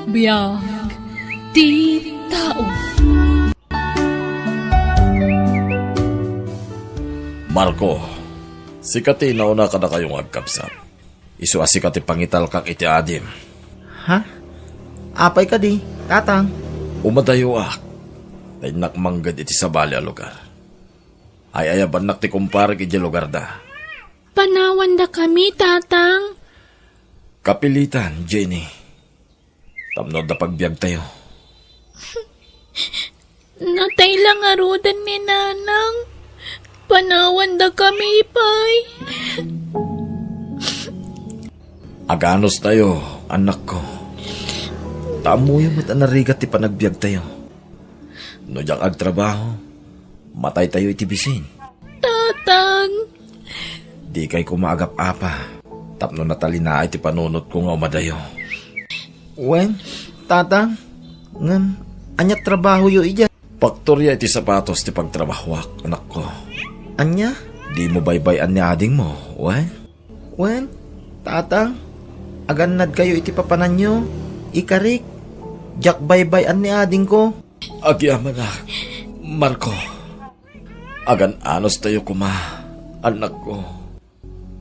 Biyag ti tao. Marco, sikati nauna ka na kayong agkapsat. Isu asikati pangital kak iti adim. Ha? Apay ka di, tatang. Umadayo ak. Tainak manggad iti sabali a lugar. Ay ayaban nak ti kumpar iti lugar da. Panawan da kami, tatang. Kapilitan, Jenny. Tamnod na pagbiag tayo. Natay lang arudan ni nanang. Panawan da kami, pay. Aganos tayo, anak ko. Tamo yung matanarigat ti panagbiag tayo. No diyang agtrabaho, matay tayo iti bisin. Tatang. Di kay kumaagap apa. Tapno natalina iti panunot ko nga umadayo. Wen, tatang. Ngam, anyat trabaho yo ija. Paktorya iti sapatos ti pagtrabahwak, anak ko. Anya? Di mo baybayan ni ading mo, wen? Wen, tatang. Aganad kayo iti papanan nyo. Ikarik. Jak baybayan ni ading ko. Agyaman na, Marco. Agan anos tayo kuma, anak ko.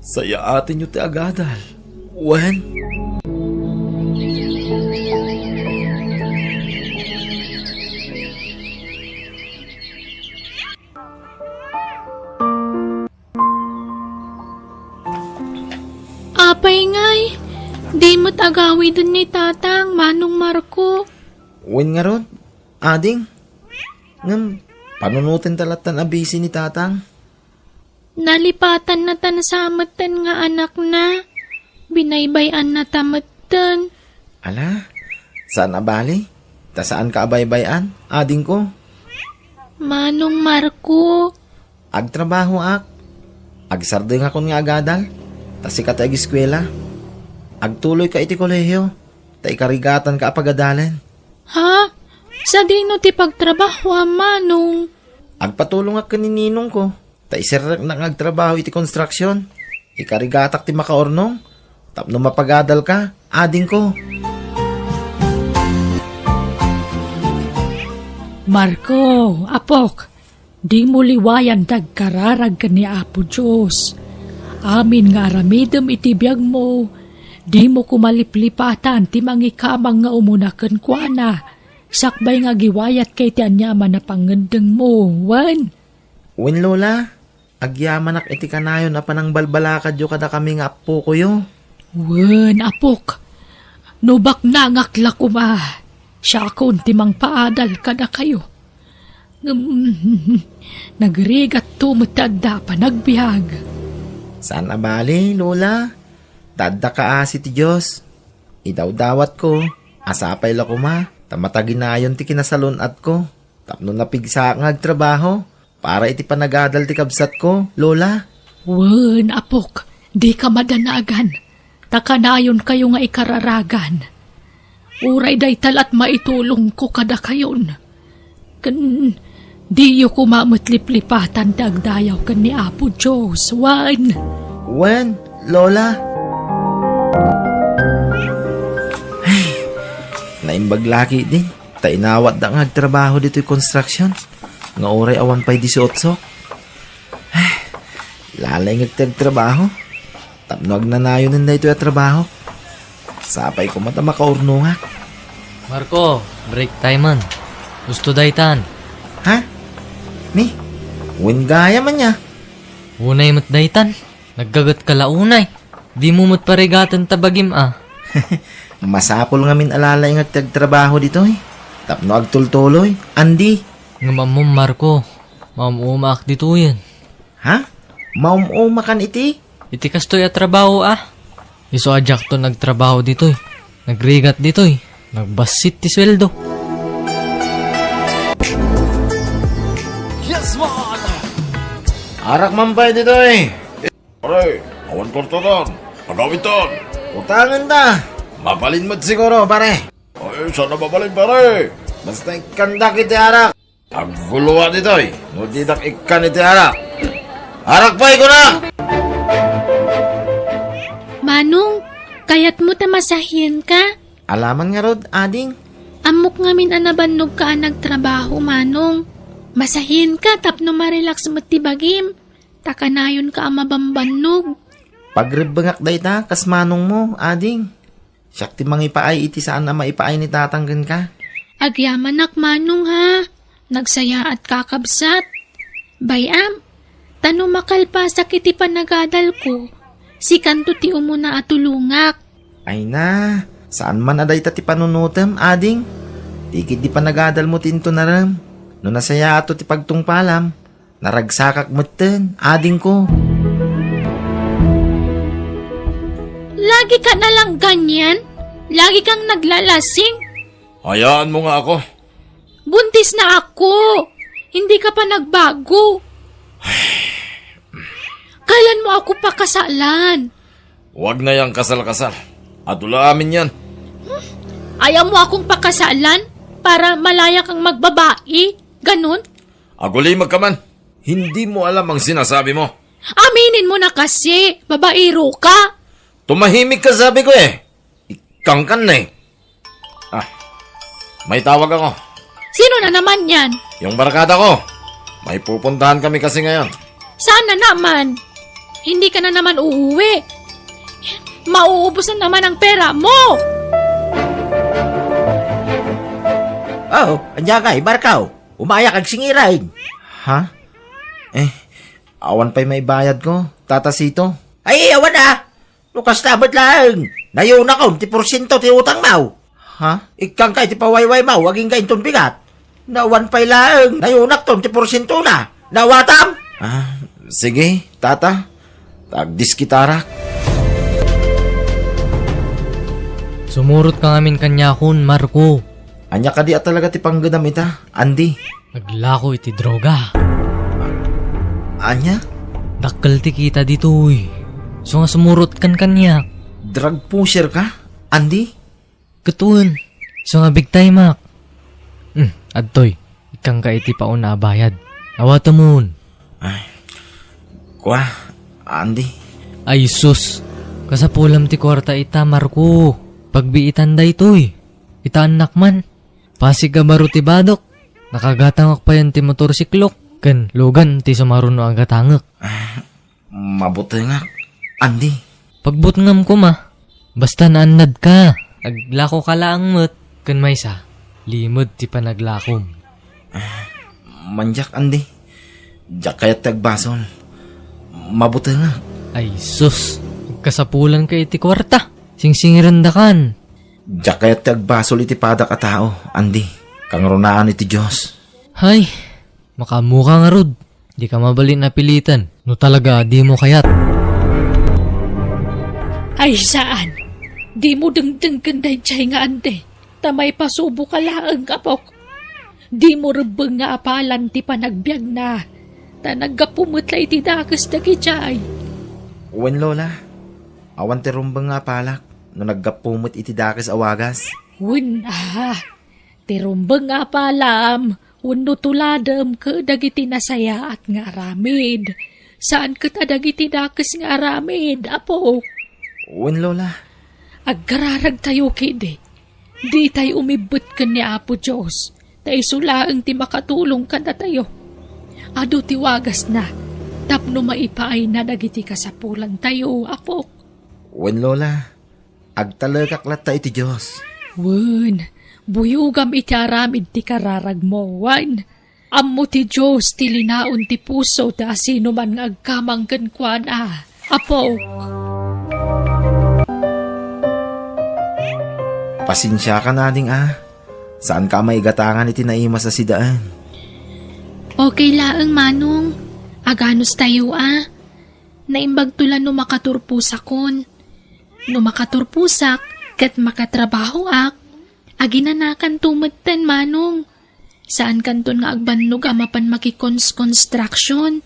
Saya atin yung ti agadal. Wen? Apay ngay. Di mo't agawi dun ni tatang, Manong Marco. Wen nga ron, ading. Ngam, panunutin talatan abisi ni tatang. Nalipatan na tan samatan nga anak na. Binaybayan na tamatan. Ala, saan abali? Ta saan ka abaybayan, ading ko? Manong Marco. Agtrabaho ak. Agsardeng akon nga agadal. Ta sikat ag eskwela. Agtuloy ka iti kolehiyo. Ta ikarigatan ka apagadalen. Ha? Sa dino ti pagtrabaho, Manong? Agpatulong ak kaninong ko. Ta isirek na agtrabaho iti construction. Ikarigatak ti makaornong. Tapno mapagadal ka, ading ko. Marco, apok, di mo liwayan dagkararag ka ni Apo Diyos. Amin nga aramidem iti biyag mo, di mo kumaliplipatan ti mangikamang nga umunaken kwa na. Sakbay nga giwayat kay ti anyaman na pangandeng mo, wan. Wen lola, agyaman ak iti kanayon na panang balbalakad yo kada kami nga apo ko yo. Wan, apok, nubak na ngakla kuma. Siya akong timang paadal kada kayo. Nagrigat tumutagda pa nagbihag. Saan abali, lola? Tadda ka asi ti Diyos. Idawdawat ko, asapay la kuma. Tamataginayon ti kinasalunat ko. Tapno napigsa nga agtrabaho. Para iti panagadal ti kabsat ko, lola. Wen, apok, di ka madanagan. Takanayon kayo nga ikararagan. Uray day talat maitulong ko kada kayon. Di yu kumamutliplipatan dagdayaw kan ni Apo Diyos, wan. Wen, lola. Ay, naimbag laki din. Tainawat da nga agtrabaho dito yung construction. Nga oray awan pa'y 18. Ay, lalay nga agtrabaho. Tapno agnanayon na ito yung trabaho. Sapay ko mata makaurno nga. Marco, break time man. Gusto daytan. Ha? Ni? Wen gaya man niya. Unay mat daytan. Naggagat ka launay. Di mo mat parigatan tabagim ah. Masapol nga min alalay nga agtrabaho dito eh. Tapno agtultuloy. Andi. Nga mo Marco. Mamumak dito yan. Ha? Maumumakan iti? Iti kastoy at trabaho ah. Iso ajak to nagtrabaho dito eh. Nagrigat dito eh. Nagbasit ti sweldo. Yes, man! Arak man pa dito eh. Pare, awan korto doon. Pagawin doon. Utangan ta. Mapalin mo. Siguro pare. Ay, saan na mabalin, pare? Basta ikandak iti arak. Aguluhan ito eh. Nudidak ikan iti arak. Arak pa ko na! Manong, kayat mo tamasahin ka? Alaman nga rod, ading. Amok ngamin anabannog ka nagtrabaho, manong. Masahin ka, tapno marelax mo tibagim. Takanayon ka mabambannog. Pagribangak day ta, kas manong mo, ading. Siyak ti mangipaay iti saan na maipaay ni tatanggan ka. Agyamanak manong ha. Nagsaya at kakabsat. Bayam, tano makalpasak iti panagadal ko. Si kanto ti umuna atulungak. Ay na, saan man aday ta ti panunutem, ading? Tikid di panagadal mo tinto na ram. No nasaya ato ti pagtungpalam, naragsakak moten, ading ko. Lagi ka na lang ganyan? Lagi kang naglalasing? Hayaan mo nga ako. Buntis na ako. Hindi ka pa nagbago. Kailan mo ako pakasalan? Huwag na yang kasal-kasal. Adula amin yan. Ayaw mo akong pakasalan para malaya kang magbabae? Ganon? Agulimag ka man. Hindi mo alam ang sinasabi mo. Aminin mo na kasi, babaero ka. Tumahimik ka sabi ko eh. Ikangkan na eh. May tawag ako. Sino na naman yan? Yung barkada ko. May pupuntahan kami kasi ngayon. Sana naman. Hindi ka na naman uuwi. Mauubos na naman ang pera mo. Oh, anya kay, barkaw. Umaya kag singirain. Ha? Awan pa'y may bayad ko, tatasito. Ay, awan na. Lukas tabat lang. Nayon ako, 10% ti utang mau. Ha? Ikang kay ti pawayway mau, waging kain ton bigat. Nawan pa'y lang. Nayunak ton, 10% na. Nawatam? Sige, tata. Tagdis kitarak. Sumurot ka ngamin kanyakon, Marco. Anya ka di at talaga ti panggadam ita, Andy. Naglako iti droga. Anya? Dakkel ti kita dito eh. So nga sumurot kan kanya. Drug pusher ka, Andy? Katuan. So nga big time ak. Adtoy. Ikang ka iti paon na bayad. Awata mon. Kwa, Andy. Ay sus. Kasapulam ti kwarta ita, Marco. Pagbiitan da ito eh. Ita anak man. Pasig ka baro ti badok. Nakagatangak pa yan ti motorsiklok. Ken, logan ti sumaruno ang gatangak. Mabuti nga, Andy. Pagbutngam ko ma. Basta naanad ka. Aglako ka lang mo't. Ken maysa. Limod ti panaglakom. Manjak, Andy. Diyak kaya't tagbasol. Mabuti nga. Ay sus. Kasapulan ka iti kwarta. Singsingirandakan. Diyak kaya't tagbasol iti padak a tao, Andy. Kang runaan iti Diyos. Hay. Makamuka nga rod. Di ka mabalin na pilitan. No talaga, di mo kayat. Ay saan? Di mo dengdeng kanday chay nga ante. Tamay pasubo ka laang kapok. Di mo rebeng nga apalan ti panagbiag na. Ta nagkapumutlay ti dakas dagi chay. Uwan, Lola. Awan ti rumbang nga palak. No naggapumot iti dakas awagas. Tirumbang nga palam. Uno tuladam ka dagiti nasaya at nga aramid. Saan ka ta dagiti dakas nga aramid, apo? Uwan, Lola. Agkararag tayo kidi. Di tayo umibot ka ni Apo Diyos. Tayo sulaang ti makatulong ka na tayo. Ado tiwagas na. Tapno maipaay na dagiti kasapulan tayo, apo. Uwan, Lola. Agtalagaklat ta iti Diyos. Buyugam iti aramid ti kararag mo, wan. Ammo ti Diyos ti linaon ti puso ta sino man nga agkamang kankwan apo. Pasensya ka na ding Saan ka maigatangan iti naima sa sidaan? Okay laang manong. Aganos tayo Naimbag tula no makaturpusak kon. No makaturpusak, kat makatrabaho aginanakan tumatan manong. Saan kanton nga agbannog amapan makikons-construction.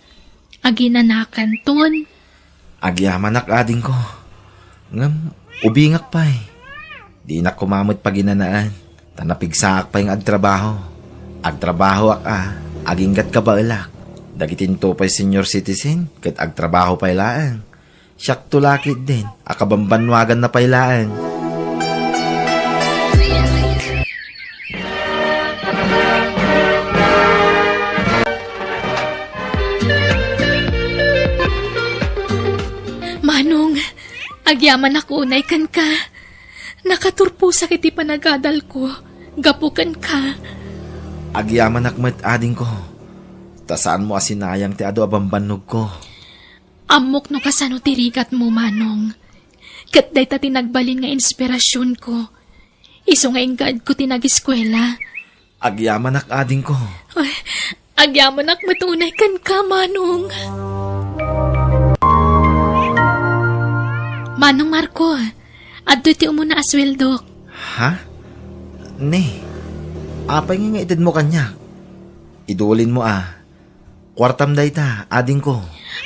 Aginanakan ton. Agyaman ading ko. Ngam, ubingak pa eh. Di na kumamot pa ginanaan. Tanapigsaak pa yung agtrabaho. Agtrabaho aginggat ka ba ilak. Dagitin to pa'y senior citizen, kat agtrabaho pa ilaan. Siyak tulakit din, akabambanwagan na pa ilaan. Agyaman ako unay kan ka. Nakaturpo sa kiti panagadal ko. Gapukan ka. Agyaman akmet ading ko. Tasaan mo asinayang ti ado abambanog ko. Amok no kasano tirigat mo, Manong. Kat day ta tinagbalin nga inspirasyon ko. Iso nga ingkad ko tinag-eskwela. Agyaman ak ading ko. Ay, agyaman ak matunay kan ka, Manong. Manong Marco, adto ti umuna asweldok. Ha? Ne. Apay nga itid mo kanya. Idulin mo Kwartam day ta, ading ko.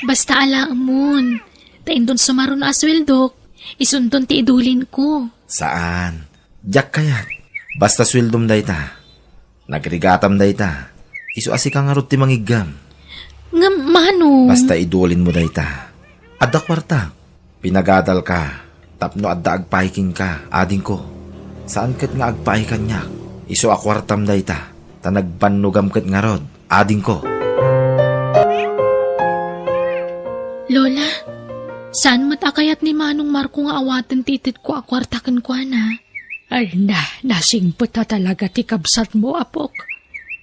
Basta alaamon. Tain doon sumaron na asweldok. Isundon ti idulin ko. Saan? Diyak kayat. Basta swildom day ta. Nagrigatam day ta. Isu asi ka nga ti mangigam. Nga, Manong. Basta idulin mo day ta. Adda kwarta. Pinagadal ka. Tapno adda agpahiking ka, ading ko. Saan kat nga agpahikan niya? Isu akwartam day ta. Tanagbanugam kat nga rod, ading ko. Lola, saan mo't akayat ni Manong Marco nga awaten titit ko akwartakan ko na? Ay nasingpot na talaga ti kabsat mo, apok.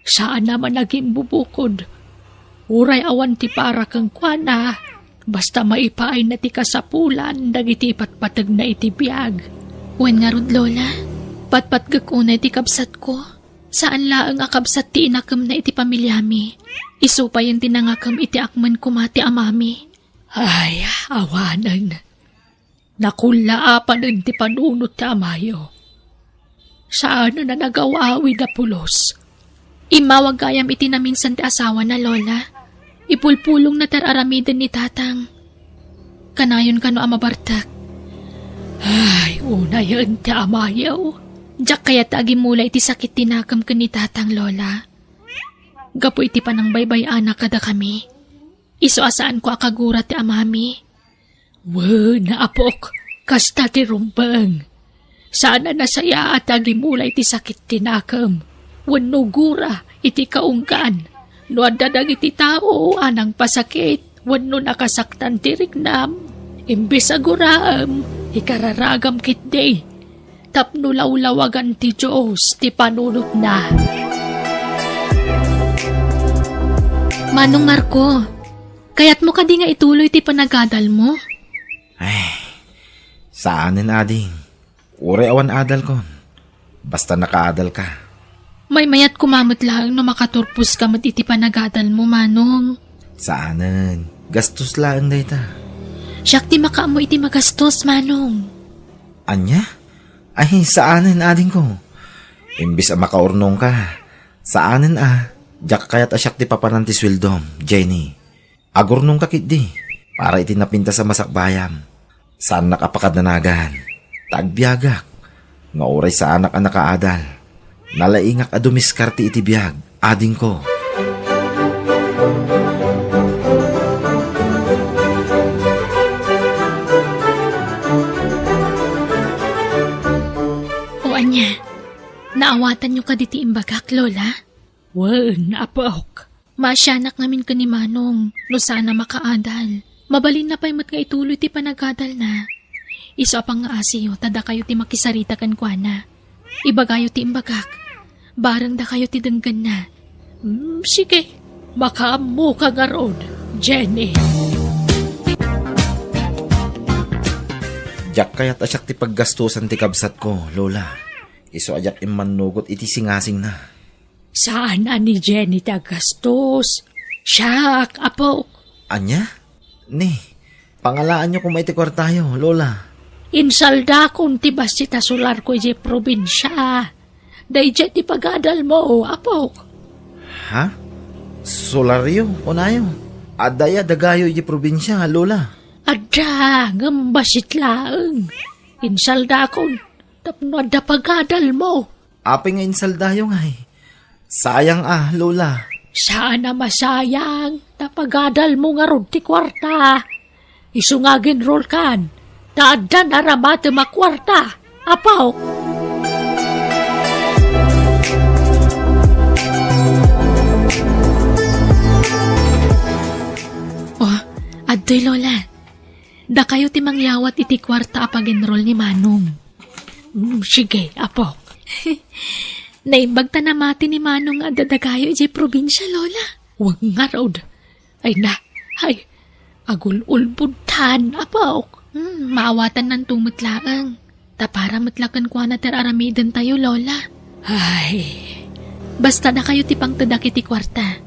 Saan naman naging bubukod? Uray awan ti para kang kwana. Basta maipaay na ti kasapulan, dagiti patpatag na itibiyag. Wen nga rod, Lola, patpatgag unay ti kabsat ko. Saan laang akabsat ti inakam na iti pamilyami? Iso pa yung tinangakam iti akman kumati amami. Ay, awanan. Nakulaapan ti panunot ti amayo. Saan na nagawawi na pulos? Imawag gayam iti na minsan ti asawa na, Lola. Ipulpulong na tararamidan ni tatang. Kanayon ka no amabartak. Ay, una yan ti amayo. Diyak kaya taagi mula iti sakit tinakam ka ni tatang, Lola. Gapo iti panang baybay anak kada kami. Iso asaan ko akagura ti amami. Na apok, kasta ti rumbang. Sana nasaya at agimula iti sakit tinakam. Wano gura iti kaungkan. No adadag iti tao anang pasakit. Wano nakasaktan ti rignam. Imbis aguraam, ikararagam kitday. Tapno lawlawagan ti Diyos ti panunot na. Manong Marco, kaya't mo ka di nga ituloy ti panagadal mo? Ay, saanin ading? Uri awan adal kon. Basta nakaadal ka. May mayat kumamot lang no makaturpus ka mat iti panagadal mo, Manong. Saanin? Gastos lang day ta. Siyak ti makaamo iti magastos, Manong. Anya? Ay, saanin ading ko? Imbis makaurnong ka. Saanin Diyak kaya't asyak ti papanan ti swildom, Jenny. Agurnong kakit di. Para iti napinta sa masakbayam. Saan nakapakadanagan? Tagbiagak. Nga oray sa anak ang nakaadal. Nalaingak adumiskarte iti biyag. Ading ko. O anya, naawatan nyo ka diti imbagak, Lola? Apok. Masyanak namin ka ni Manong, no sana makaadal. Mabalin na pa'y mat nga ituloy ti panagadal na. Iso apang nga asiyo, tada kayo ti makisarita kan kwa na. Ibagayo ti imbagak. Barang da kayo ti denggan na. Sige, makaamo ka nga ron, Jenny. Diyak kaya't asyak ti paggastusan ti kabsat ko, Lola. Iso ajak imanugot iti singasing na. Saan ni Jenny tagastos? Siyak, apok. Anya? Ni, pangalaan nyo kung may tikwar tayo, Lola. Insalda kung tibas si tasular ko di probinsya. Dayjay ti pagadal mo, apok. Ha? Solaryo, unayo. Adaya dagayo iti probinsya, Lola. Ada, ngambasit laeng. Insalda kung tapno da pagadal mo. Apay nga insaldayo nga Sayang Lola. Sana masayang, tapagadal mo nga ron ti kwarta. Isungagin roll kan, taadan aramate makwarta, apaw. Oh, adoy, Lola. Da kayo ti mangyawat iti kwarta apag-enroll ni Manong. Sige, Apok. Naimbag ta namati ni Manong nga dadagayo iti probinsya, Lola. Huwag nga raw. Ay, agul-ulbudtan, Apok. Maawatan ng tumutlaang. Ta para matlakan kwa na teraramidan tayo, Lola. Ay, Basta da kayo ti pangtadak iti kwarta.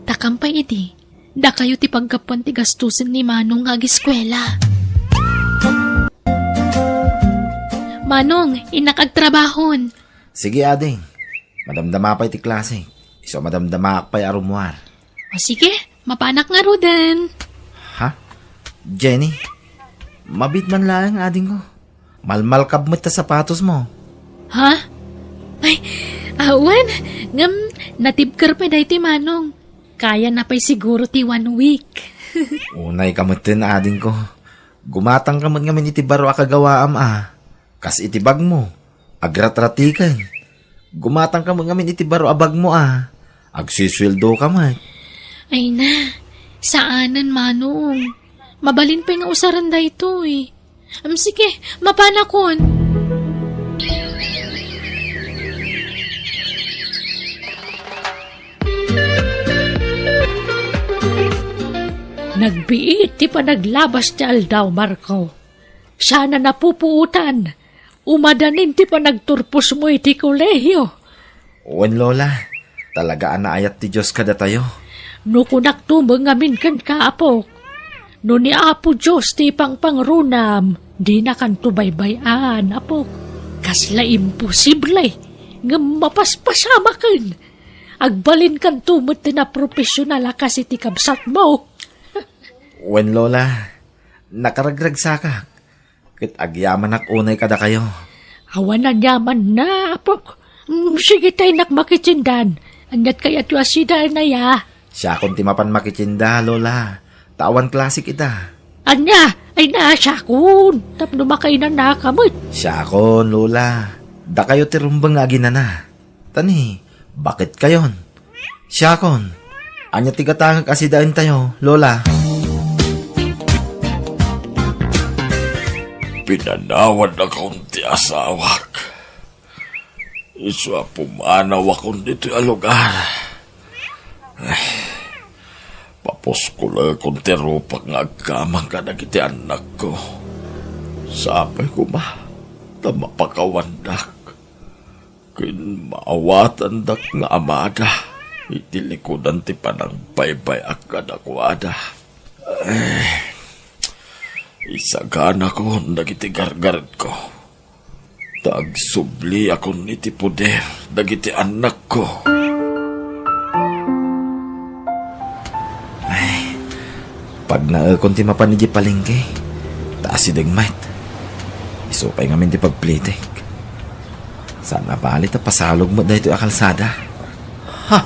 Takampay iti. Da kayo ti pagkapuan ti gastusin ni Manong nga ag-eskwela. Manong, inakagtrabahon. Sige, ading. Madamdama pa iti klase. Iso madamdama pa'y arumuar. O sige, mapanak nga rudan. Ha? Jenny? Mabit man lang, ading ko. Malmal kabmat ta sapatos mo. Ha? Ay, awan. Ngam, natibker pa dahi ti Manong. Kaya na pa'y siguro ti 1 week. Unay kamot din, ading ko. Gumatang kamot ngamin iti baro akagawaam Kas iti bag mo. Agratratikan. Gumatang kamot ngamin iti baro abag mo Agsisweldo ka man. Ay na, saanan Manong? Mabalin pa nga usaran da ito eh. Sige, mapanakon. nagbiit ti pa naglabas ti aldaw, Marco. Sana napupuutan. Umadanin ti pa nagturpos mo iti kolehiyo. Uwan, Lola. Talaga anaayat ti Diyos kada tayo. No kunak tumang amin kan kaapok. No ni Apo Diyos ti pangrunam, di na kan tubaybayan, apok. Kasla imposible, nga mapaspasama kan. Agbalin kan tumot ti na profesional kasi ti kabsat mo. Uwan, Lola. Nakaragrag saka. Kit agyaman ak unay kada kayo. Awan na yaman na, apok. Sige tayo nakmakitsindan. Anyat kaya tu asida na ya. Siya kung ti mapan makitsinda, Lola. Tawan klase kita. Anya, ay naasya kun. Tapno makay na nakamot. Siya kon, Lola. Da kayo ti rumbang nga ginana. Tani, bakit kayon? Siya kon. Anya ti katangag asidaan tayo, Lola. Pinanawad akong ti asawak. Iswa pumanaw akong dito ang lugar. Papos ko lang akong terupak nga agkamang ka nagiti anak ko. Sapay ko ba? Tama pakawandak. Kin maawatan dak nga amada. Itilikudan ti panang baybay akad akwada. Isagana ko nagiti gargaret ko. Tagsubli ako niti puder dagiti anak ko. Pag naakon ti mapan ni palengke, taas si degmat. Isupay ngamin ti pagplitik. Sana palit na pasalog mo dahito akalsada. Ha!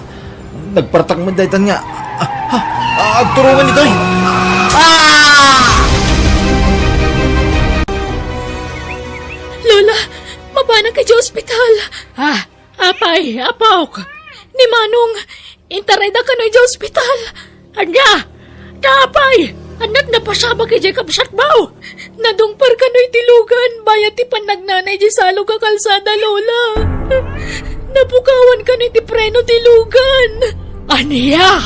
Nagpartak mo dahito nga. Agturungan ito eh! Lola, mabana ka di ospital. Ha? Apay, apok. Ni Manong, intaray da ka no di ospital. Anya! Tapay! Anak na pasama kay Jacob Satbaw! Nadungpar ka no itilugan, bayat ti panagnanay di salog ka kalsada, Lola. Napukawan ka no iti preno tilugan. Aniya!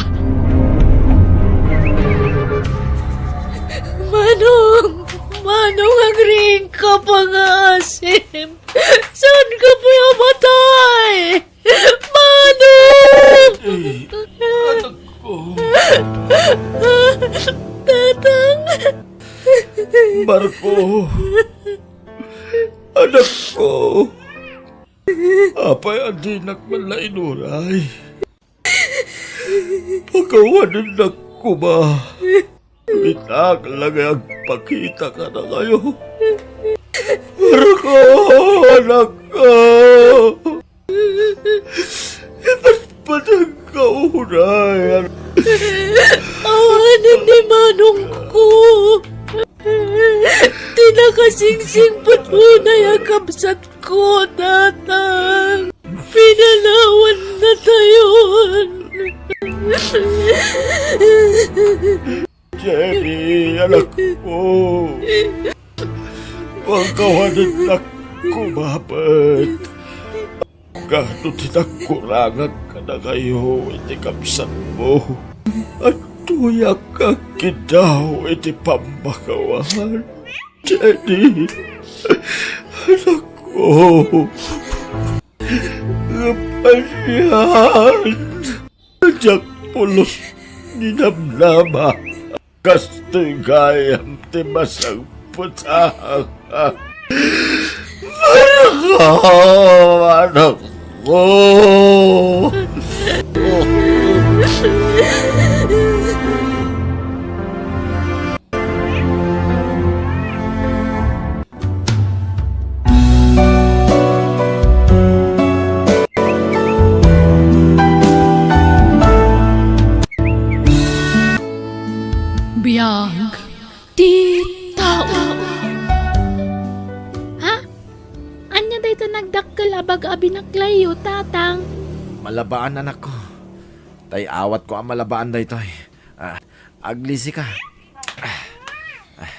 Manong, agring ka pa nga asim. Saan ka pa yamatay? Manong! Anak ko. Tatang! Marco. Anak ko. Apay adinak man na inuray. Pagkawanan na ko ba? Bitak lang ang pakita ka na kayo. Marco, anak ko. Iba't pa nang kaunay. Awanan ni Manong ko. Tinakasingsing patunay ang kapsat ko, tatang. Pinalawan na tayon. Jenny, anak ko. pakawanan na kumabot. Gano'n tinagkurangan ka na kayo, iti kapsan mo. At tuyak ka kidaw, iti pambakawan. Jenny, anak ko, kapalyan. Diyak pulos ni Namnama, kasto'y gayam ti masang putang. Anak ko! Biyag, ti tao. Ha? Anya dayto nagdakkel abag abinaklayo, tatang. Malabaan anak ko. Tay awat ko ang malabaan daytoy. Aglisi ka.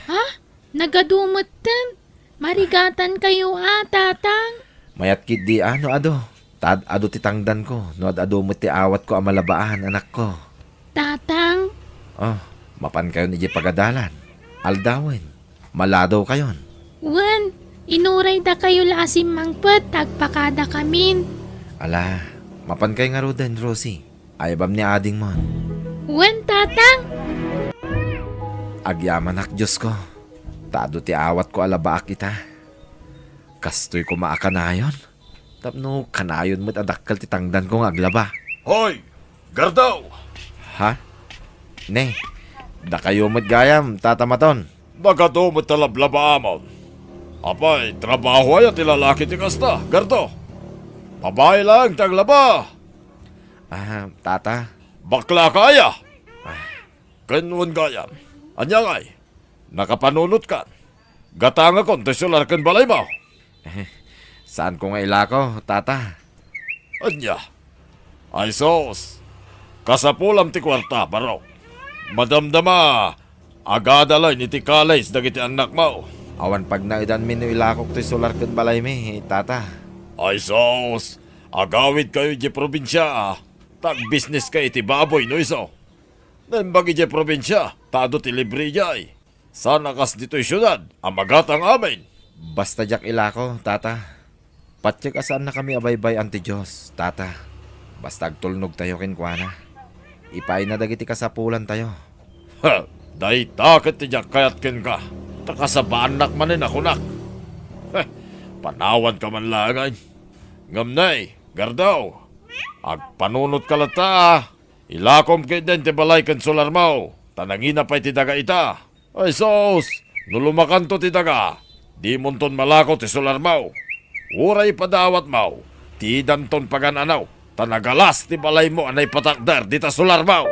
Ha? Nagadumot din. Marigatan kayo tatang. Mayat kid di ano ado. Tad ado ti tangdan ko. No ado mo ti awat ko ang malabaan anak ko. Tatang, Oh, mapan kayo ni pagadalan. Aldawin. Maladaw kayon. wen, inuray da kayo laasim mangpet, tagpakada kamin. Ala, mapan kayo nga roden, Rosie. Ayabam ni ading mo. Wen, tatang. Agyaman ak Diyos ko. Tado ti awat ko alabaak kita. Kastoy ko maakanayon. Tapno kanayon mo't adakkel ti tangdan ko nga aglaba. Hoy! Gardaw! Ha? Ne, da kayo mo't gayam, tatamaton. Nagatumot talablaba amon. Apay, trabaho ay at ilalaki ti kasta, Gardo. Babae lang, taglaba. Tata. Bakla kaya. Kanwan gayam. Anyangay, nakapanunot ka. Gatanga kon, tesular kan balay mo. Saan ko nga ilako, tata? Anya, ay sos. Kasapulam ti kwarta, baro. Madamdama, agadalay ni ti kalays dagiti anak mo. Awan pag naidan minu ilakok ti solar kan balay mi, tata. Ay sos, agawid kayo di probinsya. Tag-business ka iti baboy no iso. Nembagi di probinsya, tado ti libre jay. Sana kas dito'y syudad, amagatang amin. Basta jak ilako, tata. Patsik asaan na kami abaybay anti Diyos, tata. Basta agtulnog tayo kinkwana. Ipay na dagiti kasapulan tayo. Ha, dahi takot ti jak kayat ken ka. Takasabaanak manin ako nak. Panawan ka man lagay. Ngamnay, Gardaw. Agpanunot ka lata. Ilakom kay den ti balay ken solar mo. Tanangina pa'y ti daga ita. Ay sos, nulumakanto ti daga. Di munton malako ti solar mo. Uray padawat mo. Ti danton pagananaw. Tanagalas ti balay mo anay patakdar di ta solar mo.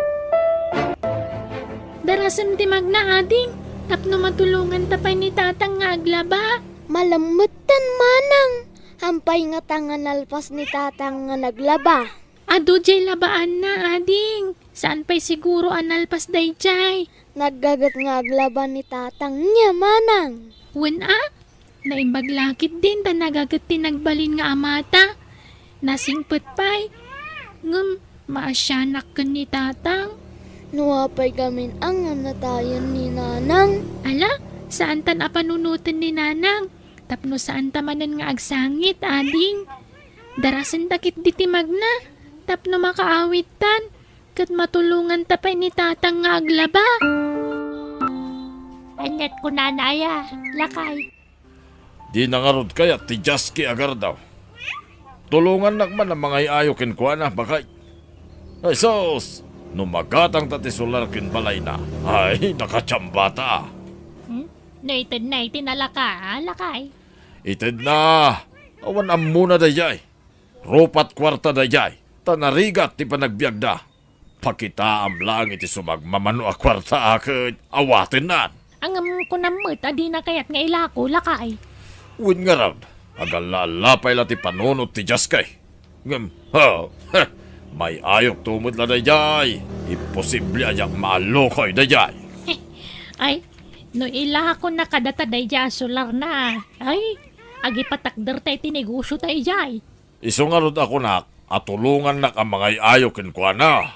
Darasam ti magna ading, tapno matulungan tapay ni tatang nga aglaba. Malamutan manang. Hampay nga tangan alpas ni tatang nga naglaba. Ado jay labaan na ading. Saan pa'y siguro analpas day jay? Naggagat nga aglaba ni tatang niya manang. Wen naimbaglakit din ta nagagat tinagbalin nga amata. Nasingpet pa'y. Ngum, maasyanak ka ni tatang. Nuwapay gamin ang natayan ni nanang. Ala, saan tan apanunutan ni nanang? Tapno saan tamanan nga agsangit, ading. Darasan takit diti magna. Tapno makaawit tan. Kat matulungan tapay ni tatang nga aglaba. Anyat ko nanaya, lakay. Di nangarod kaya ti Jaski agar daw. Tulungan nakman ang mga iayo kinkwana bakay. Ay sos, numagatang tati solar kinbalay na. Ay, nakatsambata. Naitid na itinalaka, lakay. Ited na. Awan am muna dayay. Rupat kwarta dayay. Tanarigat ti panagbiag da. Pakita am lang iti sumagmamano a kwarta akit. Awatin na. Ang kunamot, adi na kayat nga ilako, lakay. Win nga raw. Agalalapay la ti panunot ti Jaskay. Ngam, may ayok tumod la dayay. Imposible ayak maalokoy dayay. Ay, No ila ko nakadata day dya solar na. Ay, agi patakder tayo tinegosyo tayo jay. Iso nga rod ako nak, at tulungan nak ang mga ayaw kinkwa na.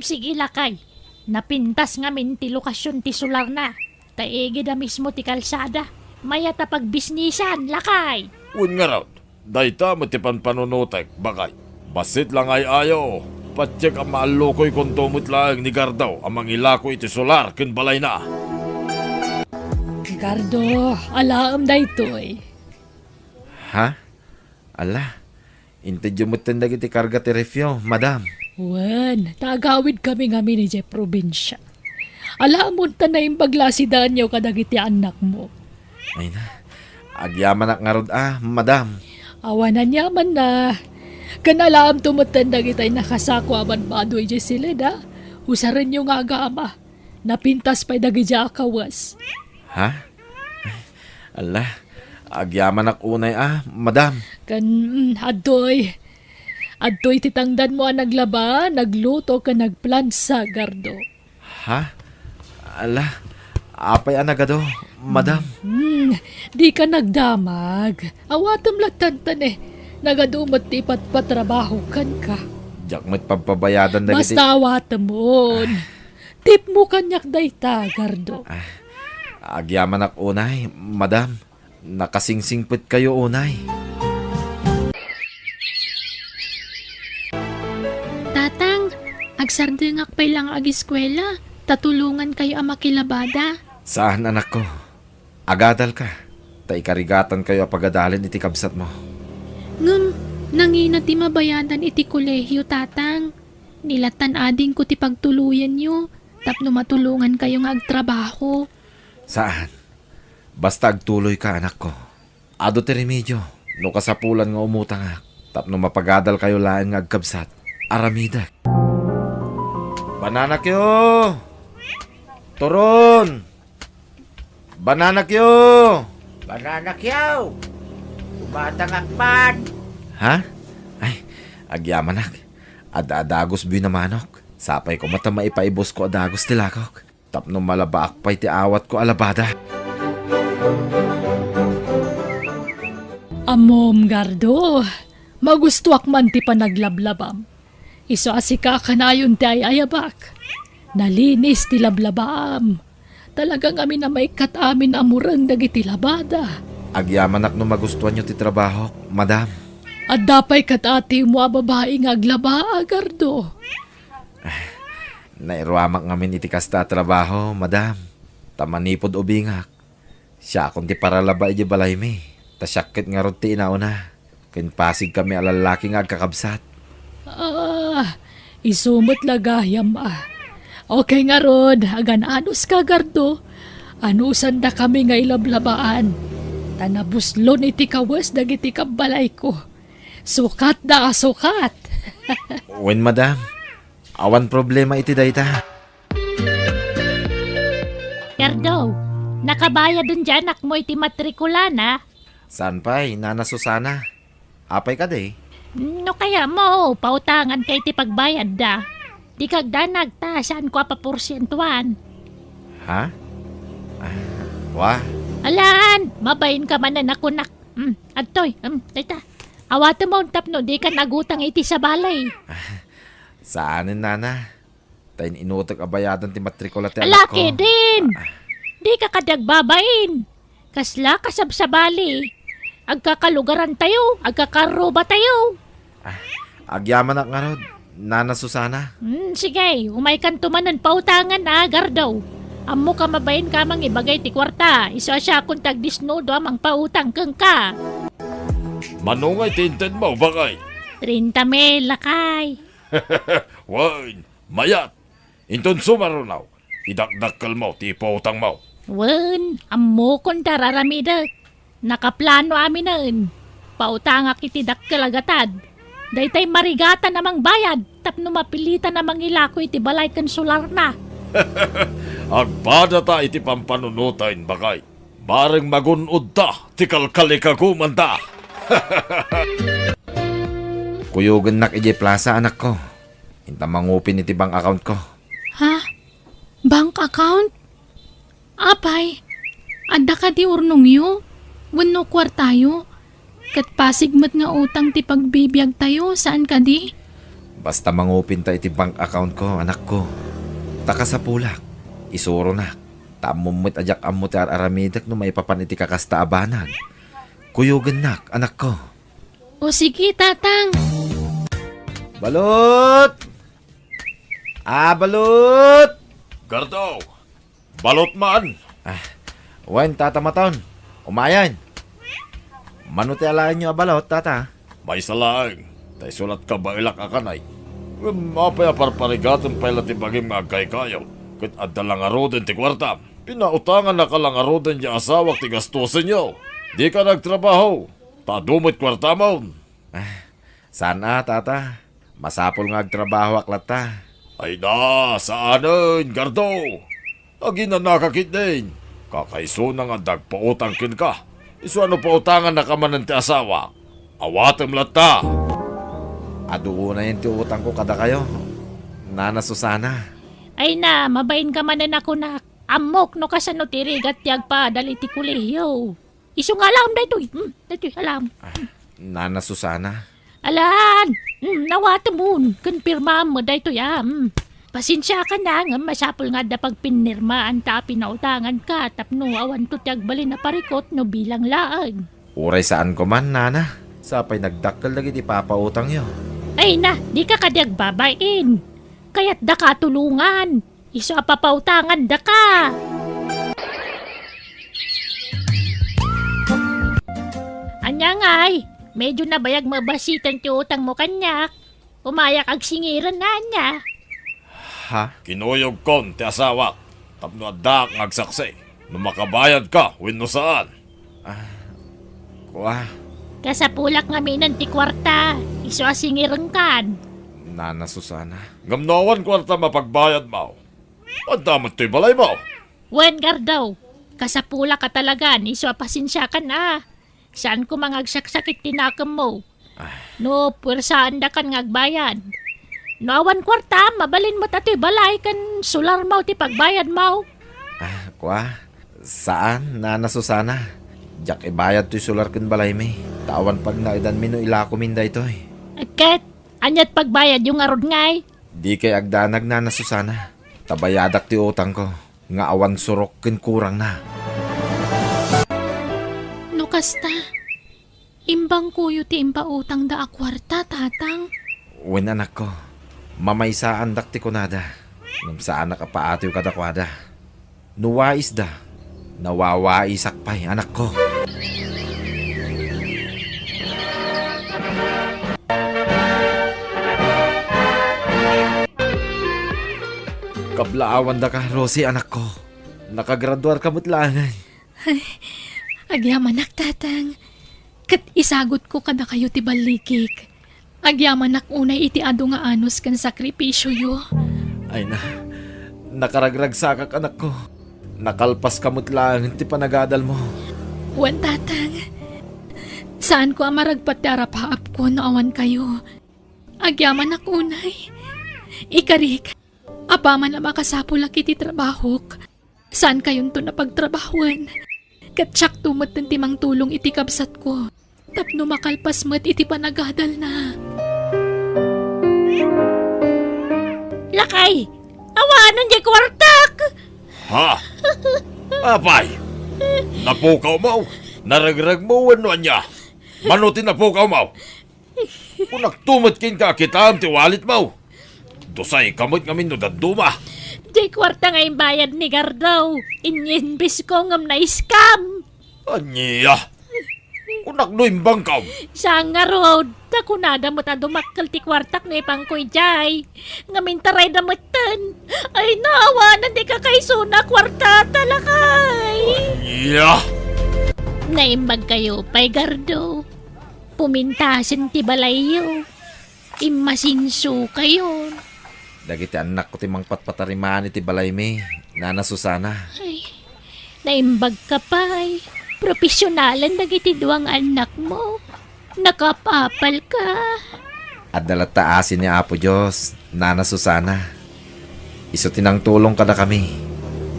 Sige lakay. Napintas nga min ti lokasyon ti solar na. Taigi na mismo ti kalsada. Maya ta pagbisnisan, lakay. Un nga rod, dayta matipan panunutek, bakay. Basit lang ay ayaw. Patsyak ang maalukoy kung tumot lang ni Gardaw ang mangilako iti solar kin balay na. Gardo, alaam da ito'y. Ha? Ala, intedyo mo tindag iti karga ti refyo, madam. Wen, tagawid kami ni Jeff Probinsya. Alaam mo ta na yung baglasidan niyo kadagiti anak mo. Ay na, agyaman ak nga rod madam. Awanan yaman na. Kanalaam tumutandag itay nakasako aban badoy di sila da. Usaran yung agama. Napintas pa'y dagi dya akawas. Ha? Ay, ala, agyaman ak unay madam. Adoy titangdan mo ang naglaba, nagluto ka nagplansa, Gardo. Ha? Ala, apay anagado, madam. Di ka nagdamag. Awatam latantan Nagadumot ti patrabaho kan ka. Diyak mo't papabayadan na Basta awatam mo. Tip mo kanyak dayta, Gardo. Agyaman ak unay, madam. Nakasingsingpit kayo unay. Tatang, agsardengak pay lang ag-eskwela. Tatulungan kayo ang makilabada. Saan anak ko? Agadal ka. Ta ikarigatan kayo pagadalin iti kabsat mo. Nangina ti mabayadan iti kolehiyo, tatang. Nilatan ading ko ti pagtuluyan nyo. Tapno matulungan kayo nga agtrabaho. Saan? Basta agtuloy ka anak ko. Ado ti remedyo. No kasapulan nga umutang tapno mapagadal kayo laeng nga agkabsat. Aramida. Banana kyo! Turon! Banana kyo! Banana kyaw! Tumatangakpan! Ha? Ay, agyamanak. Adagos binamanok. Sapay ko mata maipaibos ko adagos tilakok. Tapno malabaak pa'y ti awat ko alabada. Amom, Gardo. Magustuak man ti panaglablabam. Iso asika kanayon ti ayabak. Nalinis ti lablabam. Talagang amin na may katamin amurang dagiti labada. Agyamanak no magustuhan nyo ti trabaho, madam. At dapay katati mo babae nga aglaba, Gardo. Nairwamak ngamin iti kasta trabaho, madam. Tamanipod ubingak. Siya akong ti paralaba iti balay mi. Tasyakit nga ron ti inauna. Kinpasig kami alalaki nga agkakabsat. Isumot lagayam Okay nga ron, agan anus ka, Gardo. Anusan da kami nga ilablabaan. Tanabuslon iti kawas dagiti kabalay ko. Sukat da sukat. Wen, madam. Awan problema iti dayta. Gardo, nakabaya dun dyan mo iti matrikula na. Saan pa'y, Nana Susana? Apay ka day? No kaya mo, pautangan kay ti pagbayad da. Di kagdanag ta, saan ko paporsentuan. Ha? Wah? Alaan, mabayin ka man na nakunak. Adtoy, tayta. Awata mo tapno, di ka nagutang iti sa balay. Saanin, Nana? Tayin inutok abayadan ti matrikula ti anak ko. Alaki din! Di ka kadagbabain. Kasla kasab sa bali. Agkakalugaran tayo, agkakaroba tayo. Agyaman ak nga rod, Nana Susana. Sige, umay kan tumanan pautangan Gardaw. Ammo ka mabayin ka mang ibagay ti kwarta. Iso siya kung tagdisnodo amang pautang kang ka. Manungay tinted mo, bakay. 30 mil, lakay. Wain, mayat. Inton sumarunaw. Idakdakkel mo, tipo utang mo. Wen, ammo kung tararamidak. Nakaplano amin nun. Pautangak iti dakkel agatad. Daytay marigata namang bayad. Tapno mapilitan namang ilako iti balay kan solar na. Agpada ta iti pampanunutain, bakay. Bareng magunod ta, tikal kalikaguman ta. Kuyugan nak ije plaza anak ko. Inta mangupin iti bank account ko. Ha? Bank account? Apay, Adda ka di urnong yu. Wano kwartayo. Kat pasigmat nga utang ti pagbibiyag tayo. Saan ka di? Basta mangupin ta iti bank account ko, anak ko. Taka sa pulak. Isuro na. Tamumit ajak ammo ti aramidak no may papan iti kakasta abanag. Kuyugan nak, anak ko. O sige, tatang. Balot! Balot! Gardo! Balot man! Wen, tata maton. Umayan. Manuti alain nyo balot, tata. May salaang. Tay sulat ka ba ilak akanay? Mapaya parparigatan pa ilati baging magkay kayo. Kit adda lang aroden ti kwarta. Pinautangan na ka lang aroden di asawak ti gastusin nyo. Di ka nagtrabaho. Tadumit kwarta mo. Sana, tata. Masapol nga agtrabaho aklata. Ay na, saanin, Gardo? Agi na nakakit din. Kakaiso na nga dagpautang kin ka. Iso ano pautangan na ka man ng ti asawa. Awatem lata. Aduo na yung tiutang ko kada kayo. Nana Susana. Ay na, mabain ka manan ako na. Amok no kasano tirigat tiyag pa dali ti kulehiyo. Iso nga alam da ito. Dito alam. Nana Susana. Alan, nawata mo. Konfirma mo da ito ya. Pasensya ka na nga masapol nga da pag pinirmaan ta pinautangan ka tapno awan to tiyag bali na parikot no bilang laag. Uray saan ko man, Nana. Sapay nagdakkel lagi di papautang yo. Ay na, di ka kadyag babayin. Kaya't da ka tulungan. Iso apapautangan da ka. Anya ngay, medyo nabayag mabasitan ti utang mo kanyak. Umayak ag singiran na niya. Ha? Kinuyog kon ti asawa. Tapno adda ngagsaksi. No makabayad ka, wenno saan. Kuha. Kasapulak nga minan ti kwarta. Iso asingiran kan. Nana Susana. Ngamnawan kwarta mapagbayad mo. Ang damot to'y balay mo. Wen gardaw, kasapulak ka talagan. Iso apasensya ka na. Saan ko mangagsaksakit tinakam mo? No, puwersaan da kan ngagbayad. No awan kwarta, mabalin mo tato'y balay kan sular mo ti pagbayad mo. Kuha. Saan, Nana Susana? Jak ibayad to'y sular kun balay mi. Tawan pag naidan mi no ilako minda ito eh. Ket, anyat pagbayad yung arod ngay. Di kay agdanag, Nana Susana. Tabayadak ti utang ko. Nga awan surok kin kurang na. No kasta. Imbang kuyo ti imbautang da akwarta, tatang. Wen anak ko. Mamaysaan dak ti kunada. Ngam saan nakapaatiw kadakwada. Nuwais da. Nawawaisak pa'y anak ko. Kablaawan da ka, Rosie, anak ko. Nakagraduar ka mutlangan. Agyaman tatang. Kat isagot ko kada kayo ti balikik. Agyaman unay iti ado nga anos kan sakripisyo yo. Ay na, nakaragragsakak anak ko. Nakalpas ka mutlangan ti panagadal mo. Wan tatang. Saan ko amaragpat ti arapaap ko no awan kayo. Agyaman unay. Ikarik. Apaman na makasapulak iti trabahok. Saan kayon to napagtrabahuan? Katsak tumot ng timang tulong iti kabsat ko. Tapno makalpas mat iti panagadal na. Lakay, awanan di kwartak! Ha? Apay? Napukaw mo? Naragrag mo ano niya? Manuti napukaw mo? Kung nagtumot kin ka kitaan ti walit mo. Dosay kamot ngamin no daduma. Di kwarta nga yung bayad ni Gardaw. Inyinbis ko ngam na scam. Anya? Kung naknoimbang ka. Sa nga road, takunada mo ta dumakkel ti kwartak no ipangkoy jay. Ngamin taray damatan. Ay nawa, nandi ka kay suna kwarta talakay. Anya? Naimbag kayo, pay Gardaw. Pumintasin ti balayo. Imasinso kayo. Dagiti anak ko timang patpatarimaan iti balay mi. Nana Susana. Ay, naimbag ka pay. Profesyonalan dagiti duwang anak mo. Nakapapal ka. At dalataasin ni Apo Diyos, Nana Susana. Iso tinang tulong kada kami.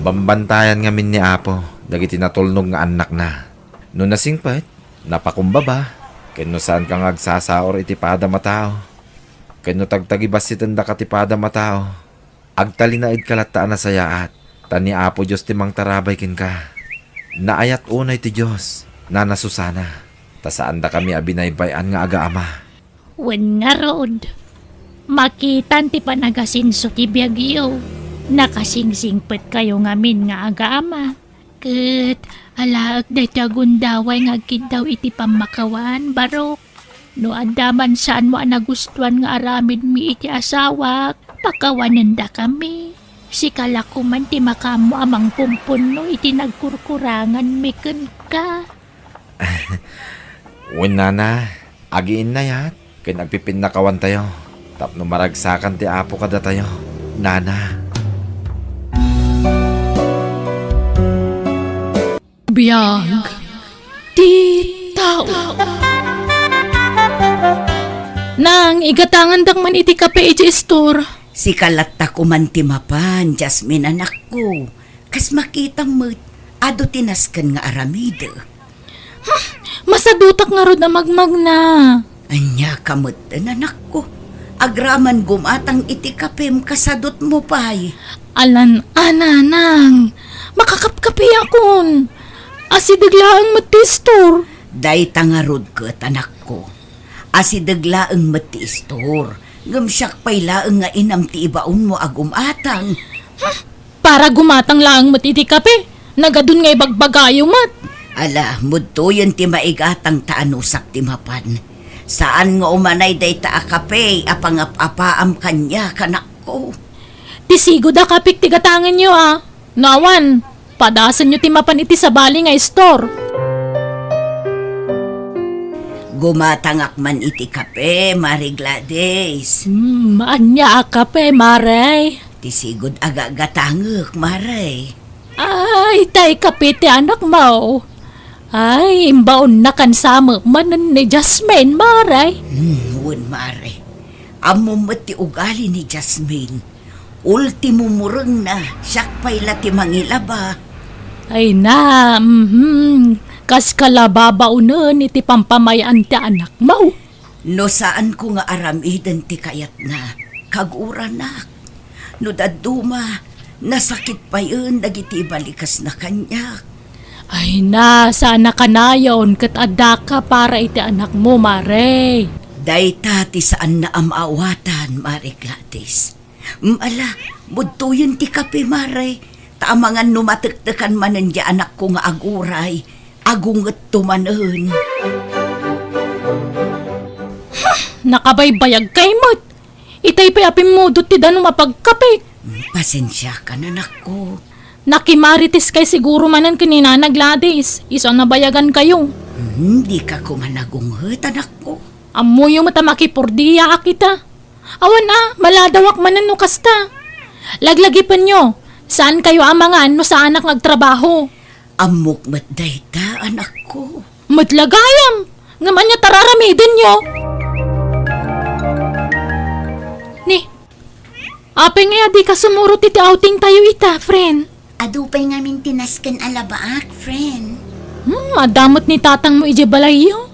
Bambantayan ngamin ni Apo, dagiti natulnog nga anak na. No nasingpet, napakumbaba, kano saan ka nga agsasaor iti pada matao. Kano tagtagibas si tanda katipada matao. Agtalinaid kalataan na sayaat, tani Apo Diyos timang tarabay kin ka. Naayat unay ti Diyos, na nasusana. Tasaan da kami abinaybayan nga aga ama. Wen nga rod. Makitan ti panagasinso ti biyagyo. Nakasingsingpet kayo ngamin nga aga-ama. Ket alaag day tagundaway nga agkid daw iti pamakawan, barok. No andaman saan mo nagustuhan nga aramid mi iti asawa, pakawanan da kami. Si kalako man ti makamo amang pumpun no iti nagkurkurangan mi ken ka. Wen nana, agiin na yat, kay nagpipinakawan tayo. Tapno maragsakan ti Apo kada tayo. Nana. Biyag ti tao. Nang igatangan dak man iti kape iti store. Si kalata ko man timapan, Jasmine anak ko. Kas makitang mo, ado tinaskan nga aramida. Masadutak nga rod na magmag na. Anya kamot anak ko. Agraman gumatang iti kapem kasadot mo pay. Alan, ananang. Makakapkapi akon. Asidaglaang matistor. Day tangarod ket anak ko. Asidaglaang matistor. Gamsyak pay laeng nga inam ti ibaon mo agumatang. Para gumatang laang matiti kape. Nagadun ngay bagbagayo mat. Ala, mudto yun ti maigatang taanusak ti mapan. Saan nga umanay day ta akape, apangap-apaam kanya kanak ko. Tisigo da kapik tigatangan nyo ah. Nawan, padasan nyo timapan iti sa bali nga store. Gumatangak man iti kape, Mari Gladys. Anya kape, maray. Tisigod agagatangak, Maray. Ay, tay kape ti anak mo. Ay, imbaon na kansama manan ni Jasmine, maray. Wun, Maray. Amumot ti ugali ni Jasmine. Ultimo mureng na, siyak pa'y lati mangilaba. Ay na, kas kalababaunan iti pampamayan ti anak mo. No saan ko nga aramidan ti kayat na, kaguranak. No daduma, nasakit pa yun, nagiti balikas na kanya. Ay na, sana kanayon kat adda ka para iti anak mo, Mare. Day tati saan na amawatan, Mari Gladys. Ala, budto yun ti kape, Mare. Taamangan numatektekan manan di anak ko nga aguray. Agunget tumanen. Nakabaybayag kay mo't. Itay pa apim mo dot ti dano mapagkape. Pasensya ka na, anak ko. Nakimaritis kay siguro manan kanina Gladys. Iso nabayagan kayo. Hindi ka kumanagunghet, anak ko. Amoy yung matamakipurdiya akita. Awan maladawak manan no kasta. Laglagipan nyo. Saan kayo amangan no sa anak nagtrabaho? Amok matday ta, anak ko. Matlagayam. Ngaman niya tararamidin nyo. Ni, ape nga di ka sumurot iti outing tayo ita, friend. Adupay ngamin tinasken alabaak, friend. Madamot ni tatang mo ije balayo.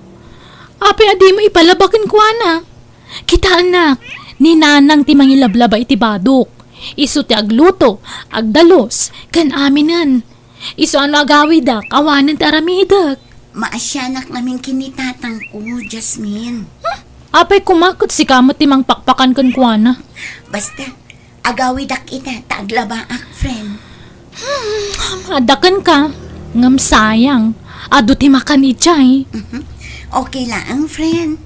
Ape adi mo ipalabakin ko na. Kita anak, ni nanang ti mangilablaba iti badok. Isu ti agluto, agdalos, kan aminan. Isu ano agawi dak, awanan ti aramidak. Maasyanak namin kinitatang ko, Jasmine. Apay kumakot si kamot ti mang pakpakan kan kuana. Basta, agawidak ita, taglabaak, friend. Adakan ka, ngam sayang. Ado ti makan ichay. Okay lang, friend.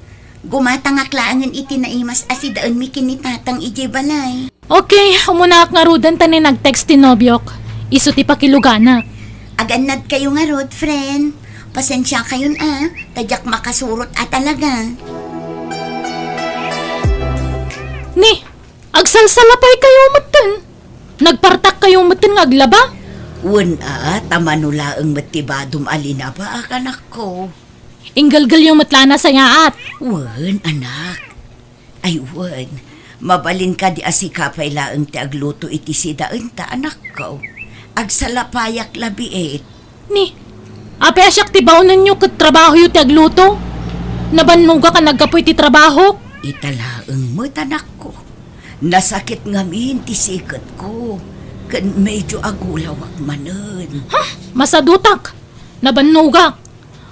Gumatangak laangan iti naimas asidaan mi kinitatang ije balay. Okay, umunak nga rudan tani nag-text ti nobyok. Isu ti pakiluganak. Aganad kayo nga rod, friend. Pasensya kayon tadyak makasurot talaga. Ni, agsalsalapay kayo matan. Nagpartak kayo matan nga aglaba? Wun tamanula ang matibadom alina ba, anak ko? Inggalgal yung matlana sa yaat. Wun, anak. Ay, wun. Mabalin ka di asikapay laang ti agluto iti sidaan ta, anak ko. Agsalapayak labiit. Ni, ape asyak ti baunan nyo kat trabaho yu ti agluto? Nabanuga ka nagkapoy ti trabaho? Italaang mo, tanak ko. Nasakit ngamin ti sikat ko. Kan medyo agulawak manen. Masadutak. Nabanuga.